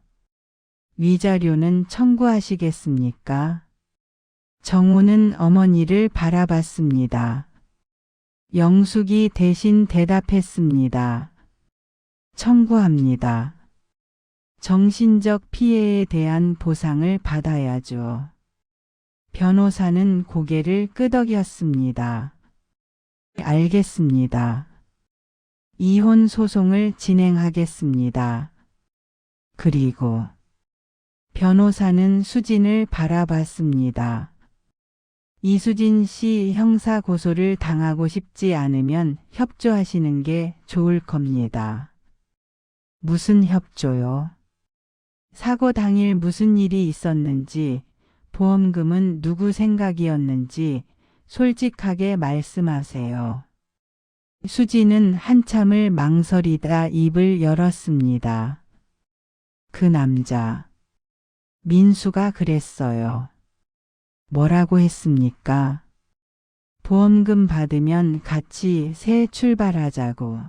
위자료는 청구하시겠습니까? 정호는 어머니를 바라봤습니다. 영숙이 대신 대답했습니다. 청구합니다. 정신적 피해에 대한 보상을 받아야죠. 변호사는 고개를 끄덕였습니다. 알겠습니다. 이혼 소송을 진행하겠습니다. 그리고 변호사는 수진을 바라봤습니다. 이수진 씨 형사 고소를 당하고 싶지 않으면 협조하시는 게 좋을 겁니다. 무슨 협조요? 사고 당일 무슨 일이 있었는지 보험금은 누구 생각이었는지 솔직하게 말씀하세요. 수지는 한참을 망설이다 입을 열었습니다. 그 남자, 민수가 그랬어요. 뭐라고 했습니까? 보험금 받으면 같이 새 출발하자고.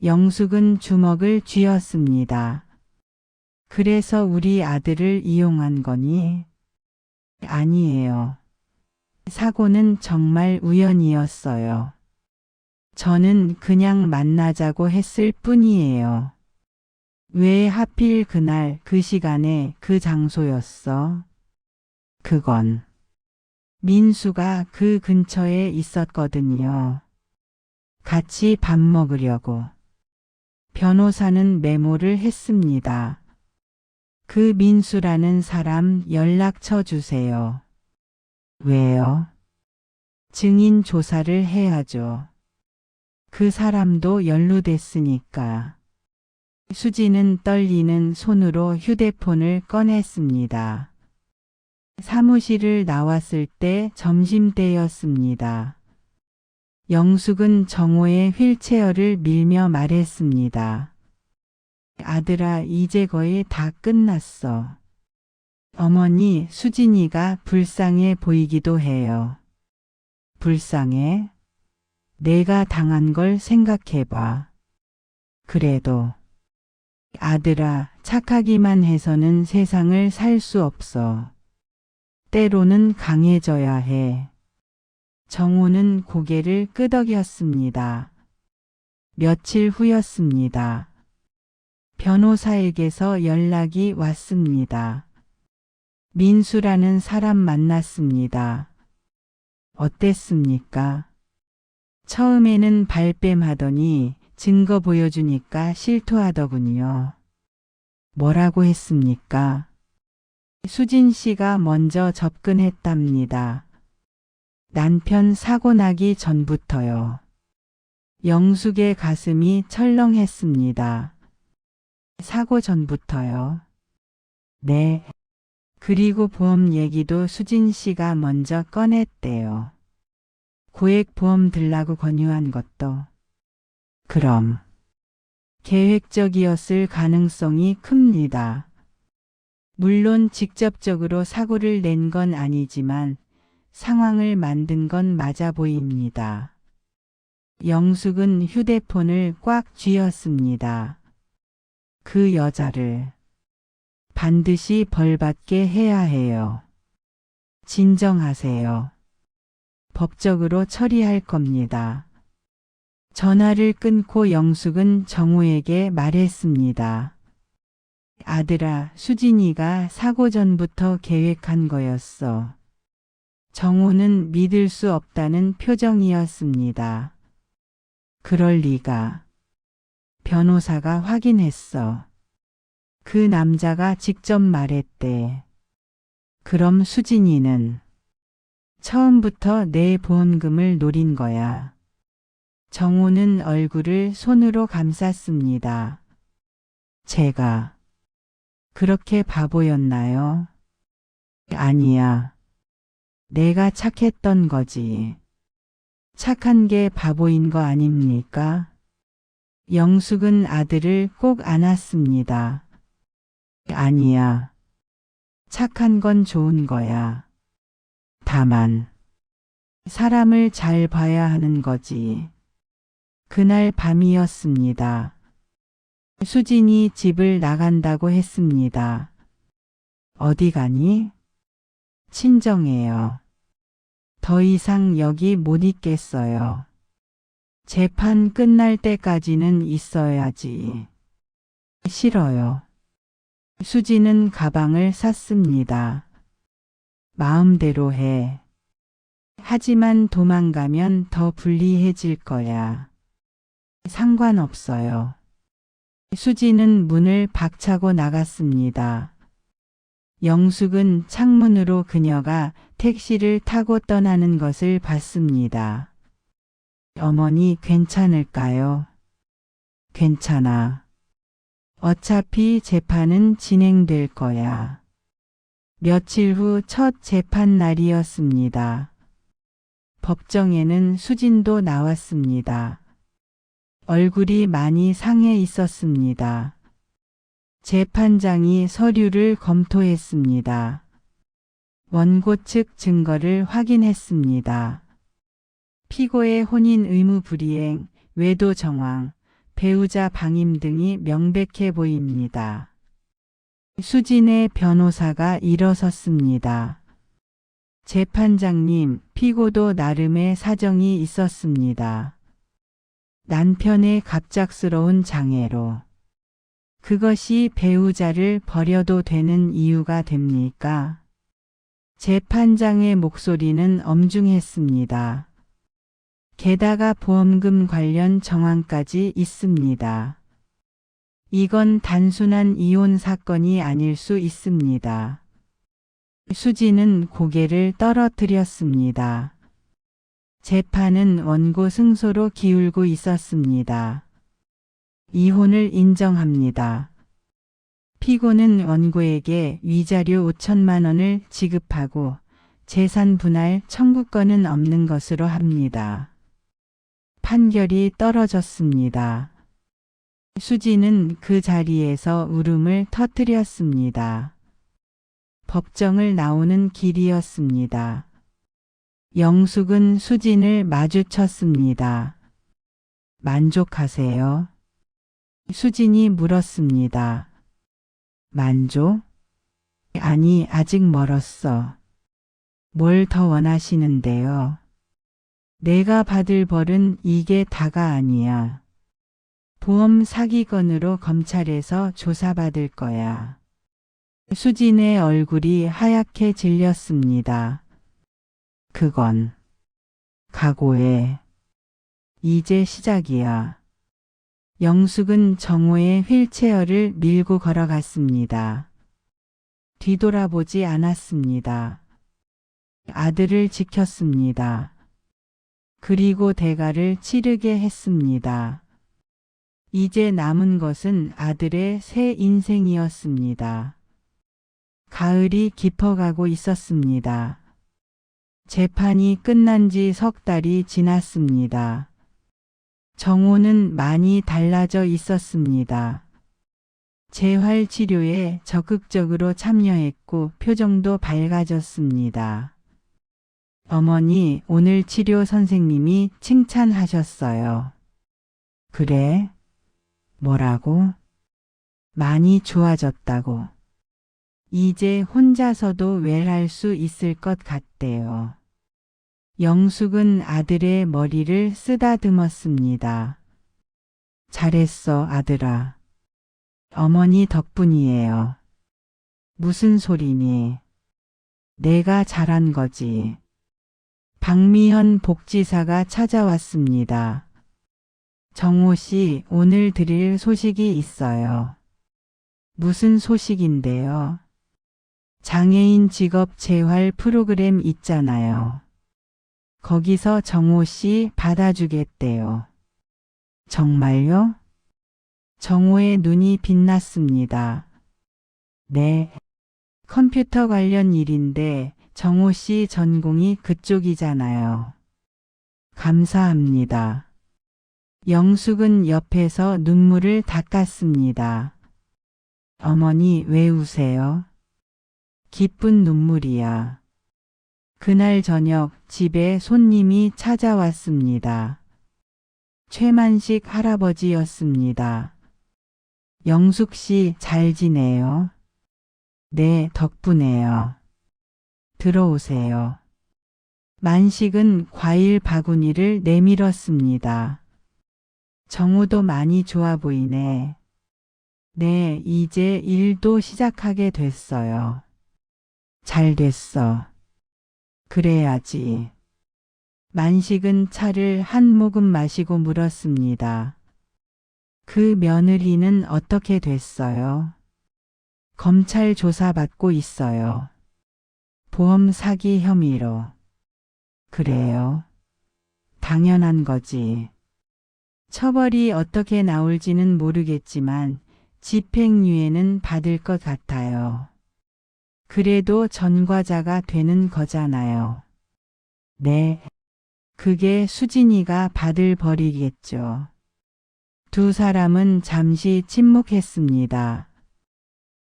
영숙은 주먹을 쥐었습니다. 그래서 우리 아들을 이용한 거니? 아니에요. 사고는 정말 우연이었어요. 저는 그냥 만나자고 했을 뿐이에요. 왜 하필 그날 그 시간에 그 장소였어? 그건 민수가 그 근처에 있었거든요. 같이 밥 먹으려고. 변호사는 메모를 했습니다. 그 민수라는 사람 연락처 주세요. 왜요? 증인 조사를 해야죠. 그 사람도 연루됐으니까. 수지는 떨리는 손으로 휴대폰을 꺼냈습니다. 사무실을 나왔을 때 점심때였습니다. 영숙은 정호의 휠체어를 밀며 말했습니다. 아들아, 이제 거의 다 끝났어. 어머니, 수진이가 불쌍해 보이기도 해요. 불쌍해? 내가 당한 걸 생각해봐. 그래도 아들아, 착하기만 해서는 세상을 살 수 없어. 때로는 강해져야 해. 정호는 고개를 끄덕였습니다. 며칠 후였습니다. 변호사에게서 연락이 왔습니다. 민수라는 사람 만났습니다. 어땠습니까? 처음에는 발뺌하더니 증거 보여주니까 실토하더군요. 뭐라고 했습니까? 수진 씨가 먼저 접근했답니다. 남편 사고 나기 전부터요. 영숙의 가슴이 철렁했습니다. 사고 전부터요? 네. 그리고 보험 얘기도 수진 씨가 먼저 꺼냈대요. 고액 보험 들라고 권유한 것도. 그럼 계획적이었을 가능성이 큽니다. 물론 직접적으로 사고를 낸 건 아니지만 상황을 만든 건 맞아 보입니다. 영숙은 휴대폰을 꽉 쥐었습니다. 그 여자를 반드시 벌받게 해야 해요. 진정하세요. 법적으로 처리할 겁니다. 전화를 끊고 영숙은 정우에게 말했습니다. 아들아, 수진이가 사고 전부터 계획한 거였어. 정우는 믿을 수 없다는 표정이었습니다. 그럴 리가. 변호사가 확인했어. 그 남자가 직접 말했대. 그럼 수진이는 처음부터 내 보험금을 노린 거야. 정우는 얼굴을 손으로 감쌌습니다. 제가 그렇게 바보였나요? 아니야. 내가 착했던 거지. 착한 게 바보인 거 아닙니까? 영숙은 아들을 꼭 안았습니다. 아니야. 착한 건 좋은 거야. 다만 사람을 잘 봐야 하는 거지. 그날 밤이었습니다. 수진이 집을 나간다고 했습니다. 어디 가니? 친정에요. 더 이상 여기 못 있겠어요. 재판 끝날 때까지는 있어야지. 싫어요. 수지는 가방을 쌌습니다. 마음대로 해. 하지만 도망가면 더 불리해질 거야. 상관없어요. 수지는 문을 박차고 나갔습니다. 영숙은 창문으로 그녀가 택시를 타고 떠나는 것을 봤습니다. 어머니 괜찮을까요? 괜찮아. 어차피 재판은 진행될 거야. 며칠 후 첫 재판 날이었습니다. 법정에는 수진도 나왔습니다. 얼굴이 많이 상해 있었습니다. 재판장이 서류를 검토했습니다. 원고 측 증거를 확인했습니다. 피고의 혼인 의무 불이행, 외도 정황, 배우자 방임 등이 명백해 보입니다. 수진의 변호사가 일어섰습니다. 재판장님, 피고도 나름의 사정이 있었습니다. 남편의 갑작스러운 장애로. 그것이 배우자를 버려도 되는 이유가 됩니까? 재판장의 목소리는 엄중했습니다. 게다가 보험금 관련 정황까지 있습니다. 이건 단순한 이혼 사건이 아닐 수 있습니다. 수진은 고개를 떨어뜨렸습니다. 재판은 원고 승소로 기울고 있었습니다. 이혼을 인정합니다. 피고는 원고에게 위자료 5천만 원을 지급하고 재산 분할 청구권은 없는 것으로 합니다. 판결이 떨어졌습니다. 수진은 그 자리에서 울음을 터뜨렸습니다. 법정을 나오는 길이었습니다. 영숙은 수진을 마주쳤습니다. 만족하세요? 수진이 물었습니다. 만족? 아니, 아직 멀었어. 뭘 더 원하시는데요? 내가 받을 벌은 이게 다가 아니야. 보험 사기건으로 검찰에서 조사받을 거야. 수진의 얼굴이 하얗게 질렸습니다. 그건 각오해. 이제 시작이야. 영숙은 정호의 휠체어를 밀고 걸어갔습니다. 뒤돌아보지 않았습니다. 아들을 지켰습니다. 그리고 대가를 치르게 했습니다. 이제 남은 것은 아들의 새 인생이었습니다. 가을이 깊어가고 있었습니다. 재판이 끝난 지 석 달이 지났습니다. 정호는 많이 달라져 있었습니다. 재활 치료에 적극적으로 참여했고 표정도 밝아졌습니다. 어머니, 오늘 치료 선생님이 칭찬하셨어요. 그래? 뭐라고? 많이 좋아졌다고. 이제 혼자서도 웰할 수 있을 것 같대요. 영숙은 아들의 머리를 쓰다듬었습니다. 잘했어, 아들아. 어머니 덕분이에요. 무슨 소리니? 내가 잘한 거지. 박미현 복지사가 찾아왔습니다. 정호 씨, 오늘 드릴 소식이 있어요. 무슨 소식인데요? 장애인 직업 재활 프로그램 있잖아요. 거기서 정호 씨 받아주겠대요. 정말요? 정호의 눈이 빛났습니다. 네. 컴퓨터 관련 일인데 정호 씨 전공이 그쪽이잖아요. 감사합니다. 영숙은 옆에서 눈물을 닦았습니다. 어머니, 왜 우세요? 기쁜 눈물이야. 그날 저녁 집에 손님이 찾아왔습니다. 최만식 할아버지였습니다. 영숙 씨 잘 지내요? 네, 덕분에요. 들어오세요. 만식은 과일 바구니를 내밀었습니다. 정우도 많이 좋아 보이네. 네, 이제 일도 시작하게 됐어요. 잘 됐어. 그래야지. 만식은 차를 한 모금 마시고 물었습니다. 그 며느리는 어떻게 됐어요? 검찰 조사받고 있어요. 보험 사기 혐의로. 그래요? 당연한 거지. 처벌이 어떻게 나올지는 모르겠지만 집행유예는 받을 것 같아요. 그래도 전과자가 되는 거잖아요. 네. 그게 수진이가 받을 벌이겠죠. 두 사람은 잠시 침묵했습니다.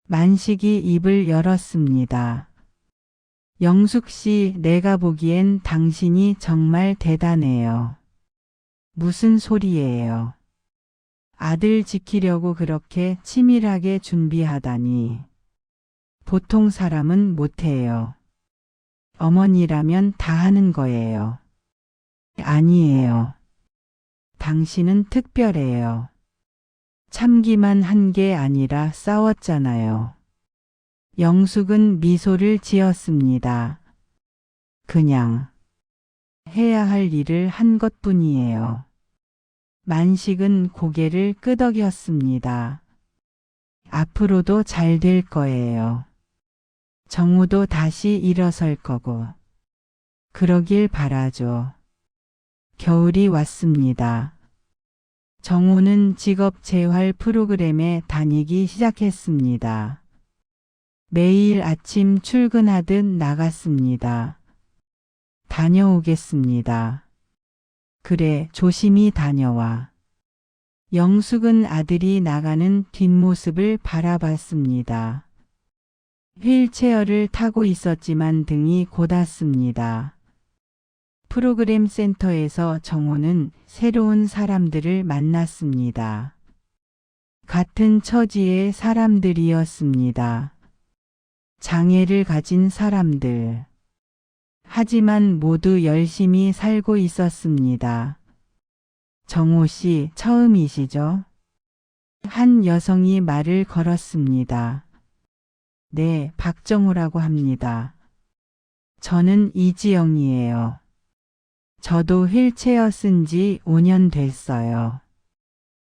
만식이 입을 열었습니다. 영숙 씨, 내가 보기엔 당신이 정말 대단해요. 무슨 소리예요? 아들 지키려고 그렇게 치밀하게 준비하다니. 보통 사람은 못해요. 어머니라면 다 하는 거예요. 아니에요. 당신은 특별해요. 참기만 한 게 아니라 싸웠잖아요. 영숙은 미소를 지었습니다. 그냥 해야 할 일을 한 것뿐이에요. 만식은 고개를 끄덕였습니다. 앞으로도 잘 될 거예요. 정우도 다시 일어설 거고. 그러길 바라죠. 겨울이 왔습니다. 정우는 직업 재활 프로그램에 다니기 시작했습니다. 매일 아침 출근하듯 나갔습니다. 다녀오겠습니다. 그래, 조심히 다녀와. 영숙은 아들이 나가는 뒷모습을 바라봤습니다. 휠체어를 타고 있었지만 등이 곧았습니다. 프로그램 센터에서 정호는 새로운 사람들을 만났습니다. 같은 처지의 사람들이었습니다. 장애를 가진 사람들. 하지만 모두 열심히 살고 있었습니다. 정호 씨 처음이시죠? 한 여성이 말을 걸었습니다. 네, 박정호라고 합니다. 저는 이지영이에요. 저도 휠체어 쓴 지 5년 됐어요.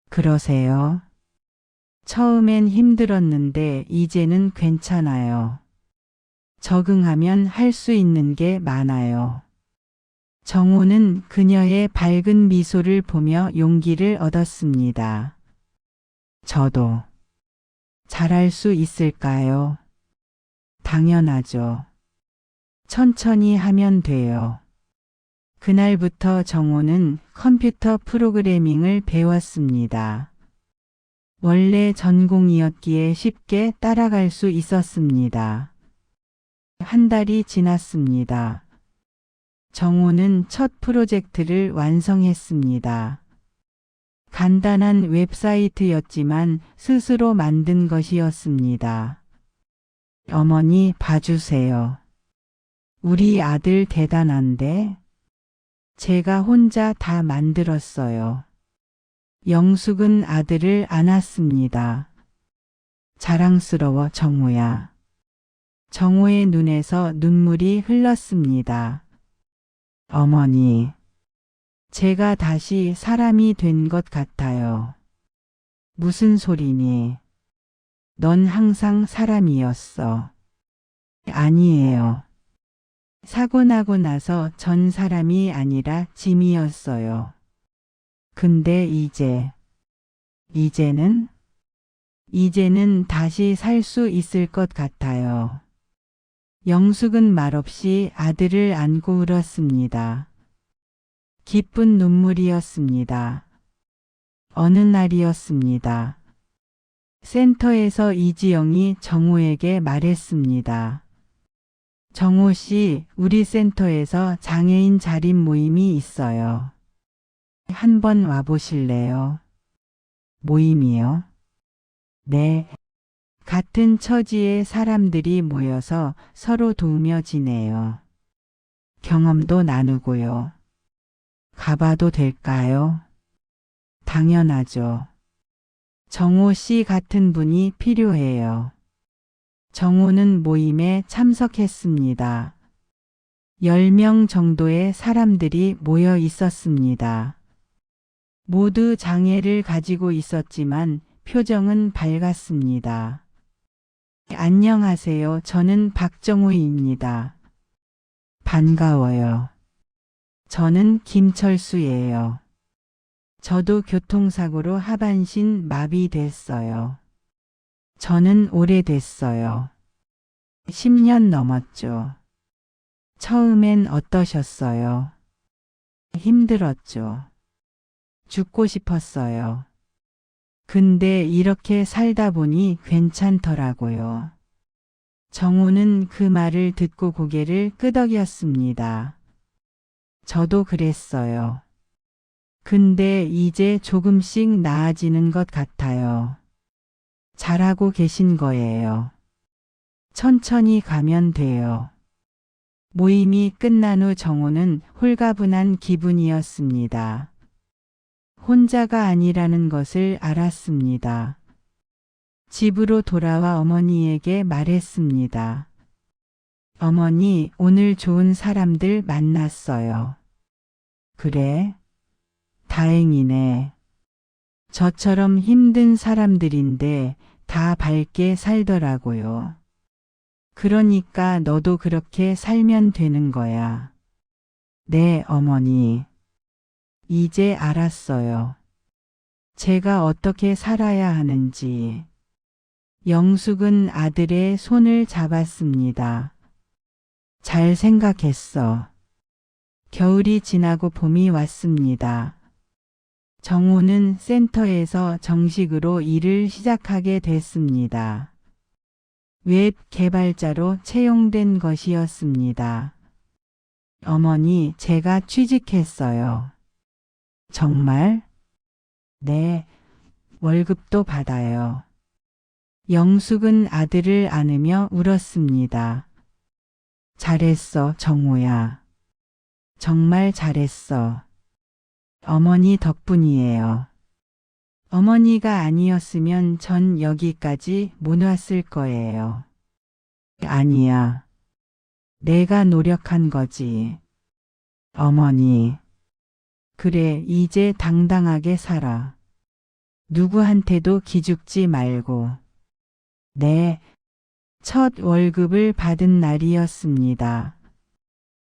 그러세요? 처음엔 힘들었는데 이제는 괜찮아요. 적응하면 할 수 있는 게 많아요. 정호는 그녀의 밝은 미소를 보며 용기를 얻었습니다. 저도 잘할 수 있을까요? 당연하죠. 천천히 하면 돼요. 그날부터 정호는 컴퓨터 프로그래밍을 배웠습니다. 원래 전공이었기에 쉽게 따라갈 수 있었습니다. 한 달이 지났습니다. 정호는 첫 프로젝트를 완성했습니다. 간단한 웹사이트였지만 스스로 만든 것이었습니다. 어머니 봐주세요. 우리 아들 대단한데? 제가 혼자 다 만들었어요. 영숙은 아들을 안았습니다. 자랑스러워 정호야. 정호의 눈에서 눈물이 흘렀습니다. 어머니, 제가 다시 사람이 된 것 같아요. 무슨 소리니? 넌 항상 사람이었어. 아니에요. 사고 나고 나서 전 사람이 아니라 짐이었어요. 근데 이제는 다시 살 수 있을 것 같아요. 영숙은 말없이 아들을 안고 울었습니다. 기쁜 눈물이었습니다. 어느 날이었습니다. 센터에서 이지영이 정호에게 말했습니다. 정호 씨, 우리 센터에서 장애인 자립 모임이 있어요. 한번 와보실래요? 모임이요? 네. 같은 처지의 사람들이 모여서 서로 도우며 지내요. 경험도 나누고요. 가봐도 될까요? 당연하죠. 정호 씨 같은 분이 필요해요. 정호는 모임에 참석했습니다. 10명 정도의 사람들이 모여 있었습니다. 모두 장애를 가지고 있었지만 표정은 밝았습니다. 안녕하세요. 저는 박정호입니다. 반가워요. 저는 김철수예요. 저도 교통사고로 하반신 마비됐어요. 저는 오래됐어요. 10년 넘었죠. 처음엔 어떠셨어요? 힘들었죠. 죽고 싶었어요. 근데 이렇게 살다 보니 괜찮더라고요. 정우는 그 말을 듣고 고개를 끄덕였습니다. 저도 그랬어요. 근데 이제 조금씩 나아지는 것 같아요. 잘하고 계신 거예요. 천천히 가면 돼요. 모임이 끝난 후 정호는 홀가분한 기분이었습니다. 혼자가 아니라는 것을 알았습니다. 집으로 돌아와 어머니에게 말했습니다. 어머니, 오늘 좋은 사람들 만났어요. 그래? 다행이네. 저처럼 힘든 사람들인데 다 밝게 살더라고요. 그러니까 너도 그렇게 살면 되는 거야. 네, 어머니. 이제 알았어요. 제가 어떻게 살아야 하는지. 영숙은 아들의 손을 잡았습니다. 잘 생각했어. 겨울이 지나고 봄이 왔습니다. 정호는 센터에서 정식으로 일을 시작하게 됐습니다. 웹 개발자로 채용된 것이었습니다. 어머니, 제가 취직했어요. 정말? 네, 월급도 받아요. 영숙은 아들을 안으며 울었습니다. 잘했어, 정호야. 정말 잘했어. 어머니 덕분이에요. 어머니가 아니었으면 전 여기까지 못 왔을 거예요. 아니야. 내가 노력한 거지. 어머니. 그래, 이제 당당하게 살아. 누구한테도 기죽지 말고. 네. 첫 월급을 받은 날이었습니다.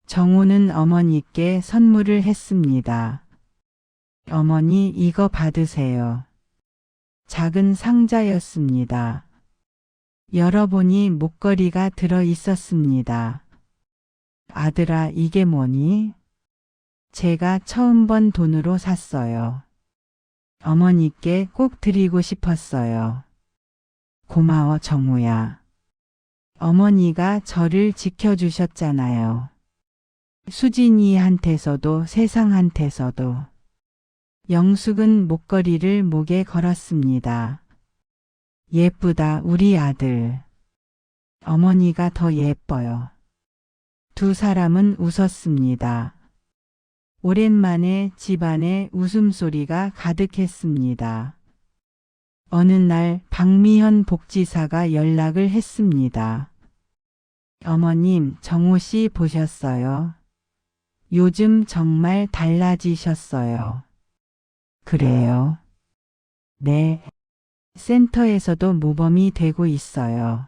정호는 어머니께 선물을 했습니다. 어머니, 이거 받으세요. 작은 상자였습니다. 열어보니 목걸이가 들어 있었습니다. 아들아, 이게 뭐니? 제가 처음 번 돈으로 샀어요. 어머니께 꼭 드리고 싶었어요. 고마워, 정우야. 어머니가 저를 지켜주셨잖아요. 수진이한테서도 세상한테서도. 영숙은 목걸이를 목에 걸었습니다. 예쁘다, 우리 아들. 어머니가 더 예뻐요. 두 사람은 웃었습니다. 오랜만에 집안에 웃음소리가 가득했습니다. 어느 날 박미현 복지사가 연락을 했습니다. 어머님, 정호 씨 보셨어요? 요즘 정말 달라지셨어요. 그래요? 네. 센터에서도 모범이 되고 있어요.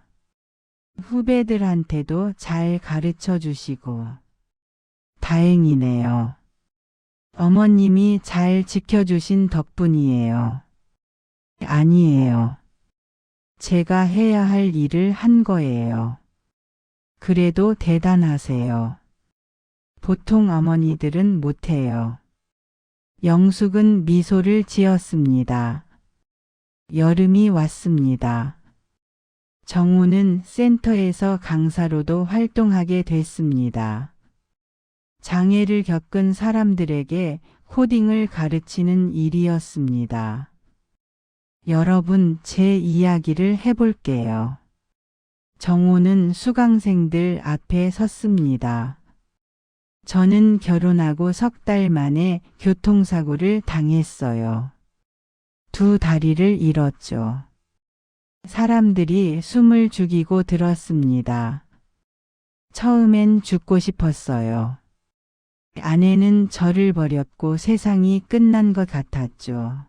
후배들한테도 잘 가르쳐 주시고. 다행이네요. 어머님이 잘 지켜주신 덕분이에요. 아니에요. 제가 해야 할 일을 한 거예요. 그래도 대단하세요. 보통 어머니들은 못해요. 영숙은 미소를 지었습니다. 여름이 왔습니다. 정우는 센터에서 강사로도 활동하게 됐습니다. 장애를 겪은 사람들에게 코딩을 가르치는 일이었습니다. 여러분, 제 이야기를 해볼게요. 정우는 수강생들 앞에 섰습니다. 저는 결혼하고 석 달 만에 교통사고를 당했어요. 두 다리를 잃었죠. 사람들이 숨을 죽이고 들었습니다. 처음엔 죽고 싶었어요. 아내는 저를 버렸고 세상이 끝난 것 같았죠.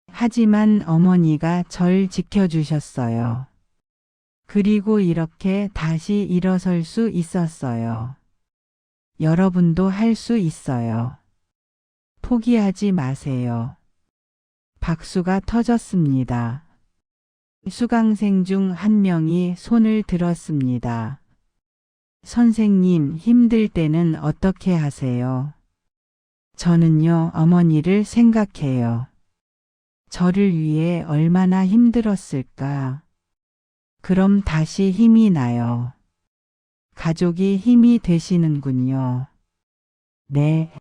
하지만 어머니가 절 지켜주셨어요. 그리고 이렇게 다시 일어설 수 있었어요. 여러분도 할 수 있어요. 포기하지 마세요. 박수가 터졌습니다. 수강생 중 한 명이 손을 들었습니다. 선생님, 힘들 때는 어떻게 하세요? 저는요, 어머니를 생각해요. 저를 위해 얼마나 힘들었을까? 그럼 다시 힘이 나요. 가족이 힘이 되시는군요. 네.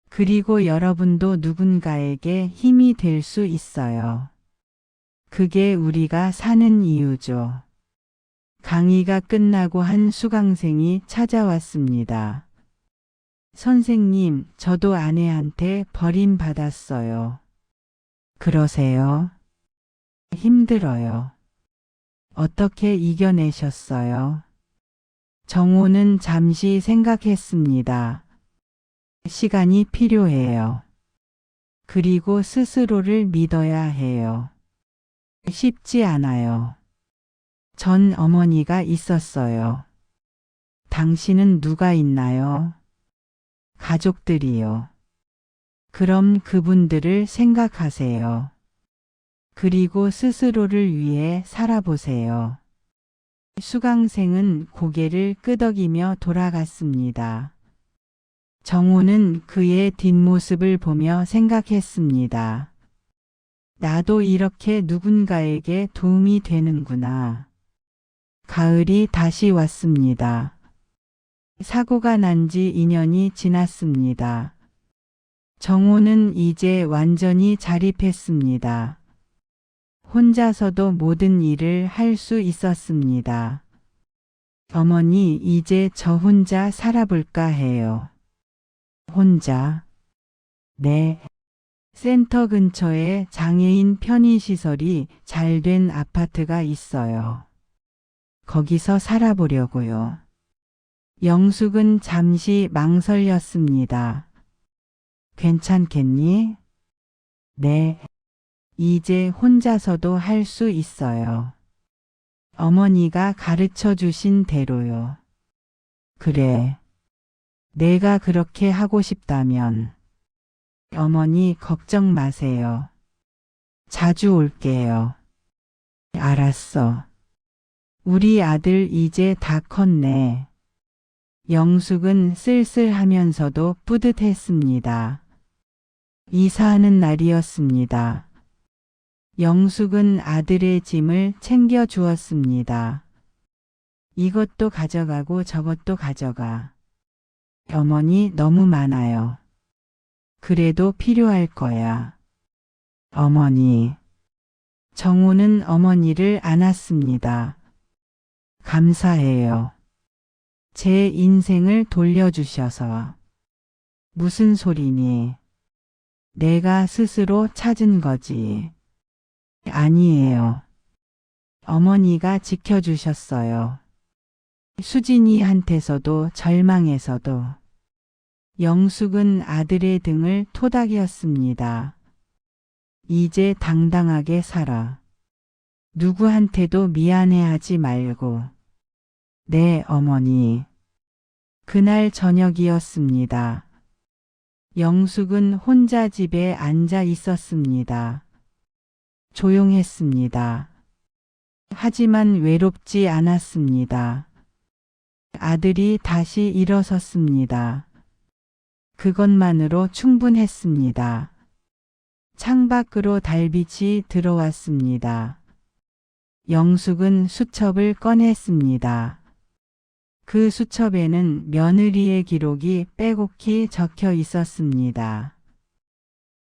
그리고 여러분도 누군가에게 힘이 될 수 있어요. 그게 우리가 사는 이유죠. 강의가 끝나고 한 수강생이 찾아왔습니다. 선생님, 저도 아내한테 버림받았어요. 그러세요? 힘들어요. 어떻게 이겨내셨어요? 정호는 잠시 생각했습니다. 시간이 필요해요. 그리고 스스로를 믿어야 해요. 쉽지 않아요. 전 어머니가 있었어요. 당신은 누가 있나요? 가족들이요. 그럼 그분들을 생각하세요. 그리고 스스로를 위해 살아보세요. 수강생은 고개를 끄덕이며 돌아갔습니다. 정호는 그의 뒷모습을 보며 생각했습니다. 나도 이렇게 누군가에게 도움이 되는구나. 가을이 다시 왔습니다. 사고가 난 지 2년이 지났습니다. 정호는 이제 완전히 자립했습니다. 혼자서도 모든 일을 할 수 있었습니다. 어머니, 이제 저 혼자 살아볼까 해요. 혼자? 네. 센터 근처에 장애인 편의시설이 잘 된 아파트가 있어요. 거기서 살아보려고요. 영숙은 잠시 망설였습니다. 괜찮겠니? 네. 이제 혼자서도 할 수 있어요. 어머니가 가르쳐 주신 대로요. 그래. 내가 그렇게 하고 싶다면. 어머니 걱정 마세요. 자주 올게요. 알았어. 우리 아들 이제 다 컸네. 영숙은 쓸쓸하면서도 뿌듯했습니다. 이사하는 날이었습니다. 영숙은 아들의 짐을 챙겨 주었습니다. 이것도 가져가고 저것도 가져가. 어머니 너무 많아요. 그래도 필요할 거야. 어머니. 정호는 어머니를 안았습니다. 감사해요. 제 인생을 돌려주셔서. 무슨 소리니? 내가 스스로 찾은 거지. 아니에요. 어머니가 지켜주셨어요. 수진이한테서도 절망에서도. 영숙은 아들의 등을 토닥였습니다. 이제 당당하게 살아. 누구한테도 미안해하지 말고. 네, 어머니. 그날 저녁이었습니다. 영숙은 혼자 집에 앉아 있었습니다. 조용했습니다. 하지만 외롭지 않았습니다. 아들이 다시 일어섰습니다. 그것만으로 충분했습니다. 창밖으로 달빛이 들어왔습니다. 영숙은 수첩을 꺼냈습니다. 그 수첩에는 며느리의 기록이 빼곡히 적혀 있었습니다.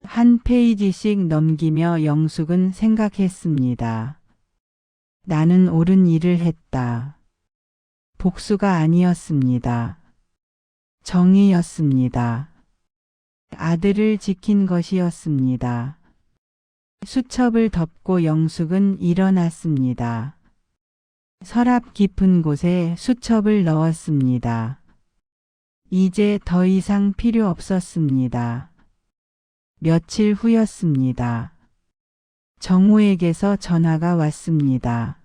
한 페이지씩 넘기며 영숙은 생각했습니다. 나는 옳은 일을 했다. 복수가 아니었습니다. 정의였습니다. 아들을 지킨 것이었습니다. 수첩을 덮고 영숙은 일어났습니다. 서랍 깊은 곳에 수첩을 넣었습니다. 이제 더 이상 필요 없었습니다. 며칠 후였습니다. 정호에게서 전화가 왔습니다.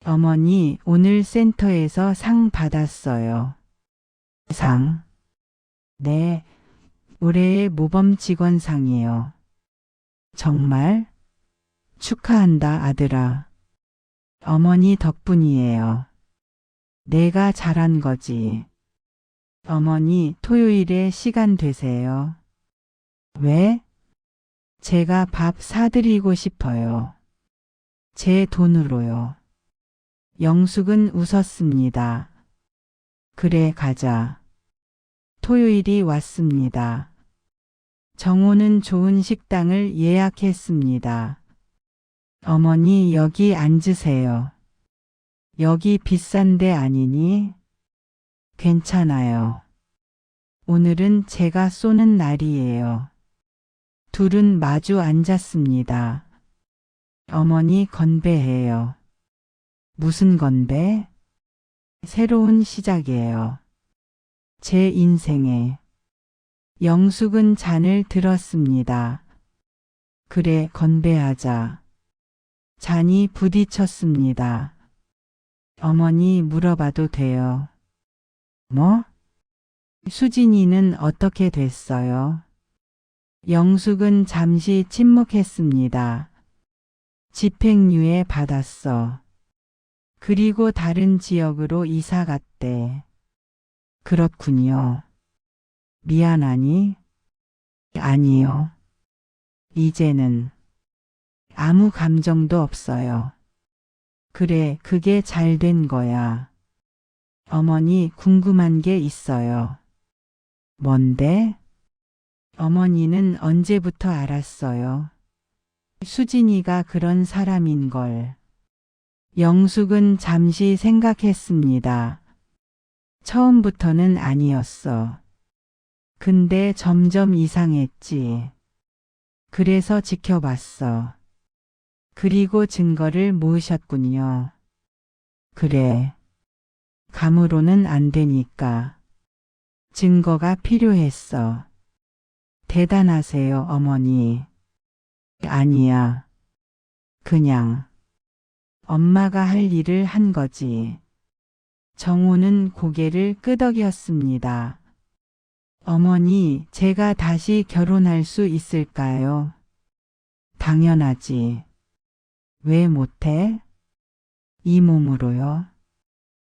어머니, 오늘 센터에서 상 받았어요. 상? 네, 올해의 모범 직원상이요. 정말? 축하한다, 아들아. 어머니 덕분이에요. 내가 잘한 거지. 어머니, 토요일에 시간 되세요? 왜? 제가 밥 사드리고 싶어요. 제 돈으로요. 영숙은 웃었습니다. 그래, 가자. 토요일이 왔습니다. 정호는 좋은 식당을 예약했습니다. 어머니, 여기 앉으세요. 여기 비싼 데 아니니? 괜찮아요. 오늘은 제가 쏘는 날이에요. 둘은 마주 앉았습니다. 어머니, 건배해요. 무슨 건배? 새로운 시작이에요. 제 인생에. 영숙은 잔을 들었습니다. 그래, 건배하자. 잔이 부딪혔습니다. 어머니, 물어봐도 돼요. 뭐? 수진이는 어떻게 됐어요? 영숙은 잠시 침묵했습니다. 집행유예 받았어. 그리고 다른 지역으로 이사 갔대. 그렇군요. 미안하니? 아니요. 이제는 아무 감정도 없어요. 그래, 그게 잘 된 거야. 어머니, 궁금한 게 있어요. 뭔데? 어머니는 언제부터 알았어요? 수진이가 그런 사람인 걸. 영숙은 잠시 생각했습니다. 처음부터는 아니었어. 근데 점점 이상했지. 그래서 지켜봤어. 그리고 증거를 모으셨군요. 그래. 감으로는 안 되니까. 증거가 필요했어. 대단하세요, 어머니. 아니야. 그냥 엄마가 할 일을 한 거지. 정호는 고개를 끄덕였습니다. 어머니, 제가 다시 결혼할 수 있을까요? 당연하지. 왜 못해? 이 몸으로요?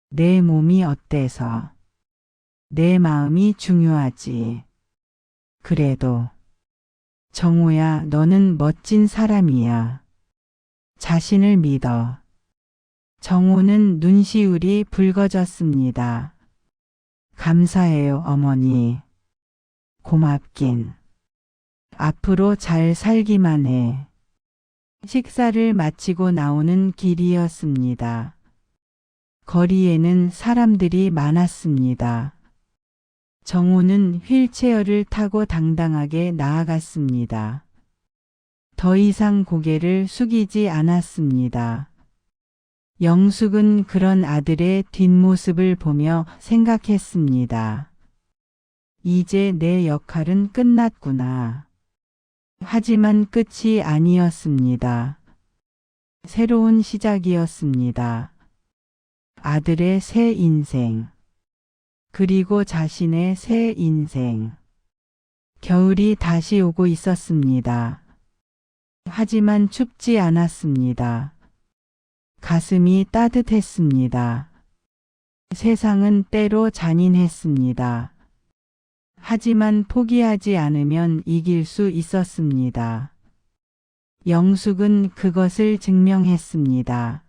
내 몸이 어때서? 내 마음이 중요하지. 그래도 정호야, 너는 멋진 사람이야. 자신을 믿어. 정호는 눈시울이 붉어졌습니다. 감사해요, 어머니. 고맙긴. 앞으로 잘 살기만 해. 식사를 마치고 나오는 길이었습니다. 거리에는 사람들이 많았습니다. 정호는 휠체어를 타고 당당하게 나아갔습니다. 더 이상 고개를 숙이지 않았습니다. 영숙은 그런 아들의 뒷모습을 보며 생각했습니다. 이제 내 역할은 끝났구나. 하지만 끝이 아니었습니다. 새로운 시작이었습니다. 아들의 새 인생. 그리고 자신의 새 인생. 겨울이 다시 오고 있었습니다. 하지만 춥지 않았습니다. 가슴이 따뜻했습니다. 세상은 때로 잔인했습니다. 하지만 포기하지 않으면 이길 수 있었습니다. 영숙은 그것을 증명했습니다.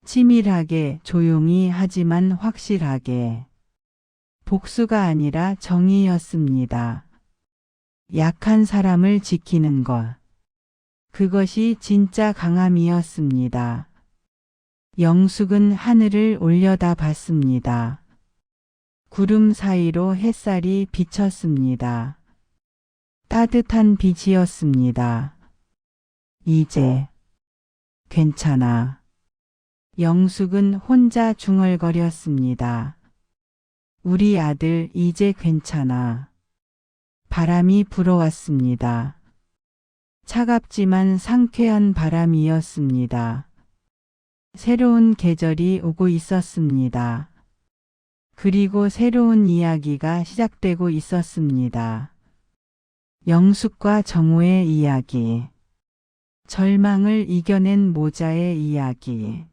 치밀하게, 조용히 하지만 확실하게. 복수가 아니라 정의였습니다. 약한 사람을 지키는 것. 그것이 진짜 강함이었습니다. 영숙은 하늘을 올려다봤습니다. 구름 사이로 햇살이 비쳤습니다. 따뜻한 빛이었습니다. 이제 괜찮아. 영숙은 혼자 중얼거렸습니다. 우리 아들 이제 괜찮아. 바람이 불어왔습니다. 차갑지만 상쾌한 바람이었습니다. 새로운 계절이 오고 있었습니다. 그리고 새로운 이야기가 시작되고 있었습니다. 영숙과 정호의 이야기. 절망을 이겨낸 모자의 이야기.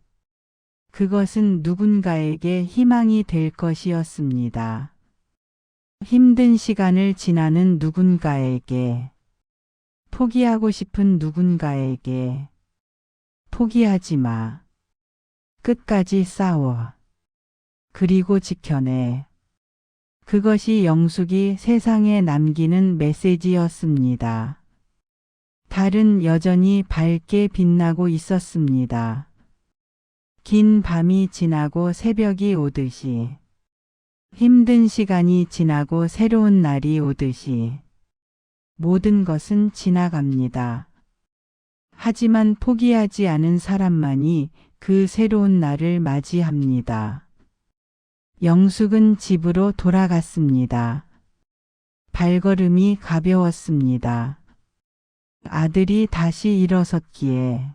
그것은 누군가에게 희망이 될 것이었습니다. 힘든 시간을 지나는 누군가에게, 포기하고 싶은 누군가에게, 포기하지 마. 끝까지 싸워. 그리고 지켜내. 그것이 영숙이 세상에 남기는 메시지였습니다. 달은 여전히 밝게 빛나고 있었습니다. 긴 밤이 지나고 새벽이 오듯이, 힘든 시간이 지나고 새로운 날이 오듯이, 모든 것은 지나갑니다. 하지만 포기하지 않은 사람만이 그 새로운 날을 맞이합니다. 영숙은 집으로 돌아갔습니다. 발걸음이 가벼웠습니다. 아들이 다시 일어섰기에,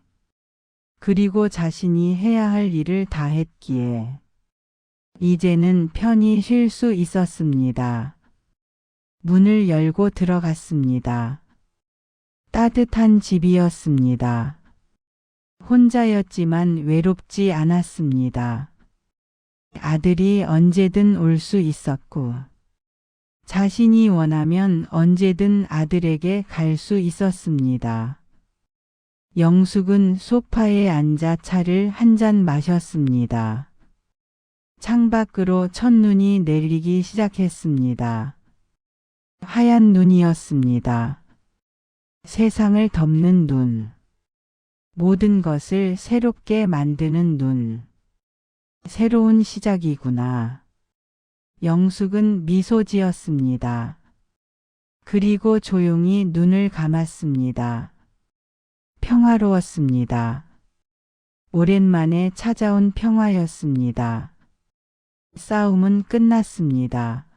그리고 자신이 해야 할 일을 다 했기에, 이제는 편히 쉴 수 있었습니다. 문을 열고 들어갔습니다. 따뜻한 집이었습니다. 혼자였지만 외롭지 않았습니다. 아들이 언제든 올 수 있었고, 자신이 원하면 언제든 아들에게 갈 수 있었습니다. 영숙은 소파에 앉아 차를 한 잔 마셨습니다. 창밖으로 첫눈이 내리기 시작했습니다. 하얀 눈이었습니다. 세상을 덮는 눈. 모든 것을 새롭게 만드는 눈. 새로운 시작이구나. 영숙은 미소 지었습니다. 그리고 조용히 눈을 감았습니다. 평화로웠습니다. 오랜만에 찾아온 평화였습니다. 싸움은 끝났습니다.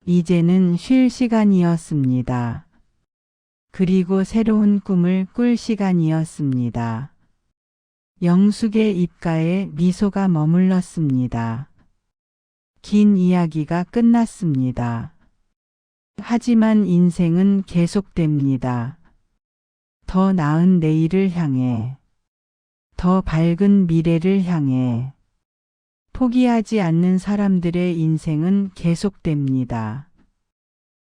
이제는 쉴 시간이었습니다. 그리고 새로운 꿈을 꿀 시간이었습니다. 영숙의 입가에 미소가 머물렀습니다. 긴 이야기가 끝났습니다. 하지만 인생은 계속됩니다. 더 나은 내일을 향해, 더 밝은 미래를 향해, 포기하지 않는 사람들의 인생은 계속됩니다.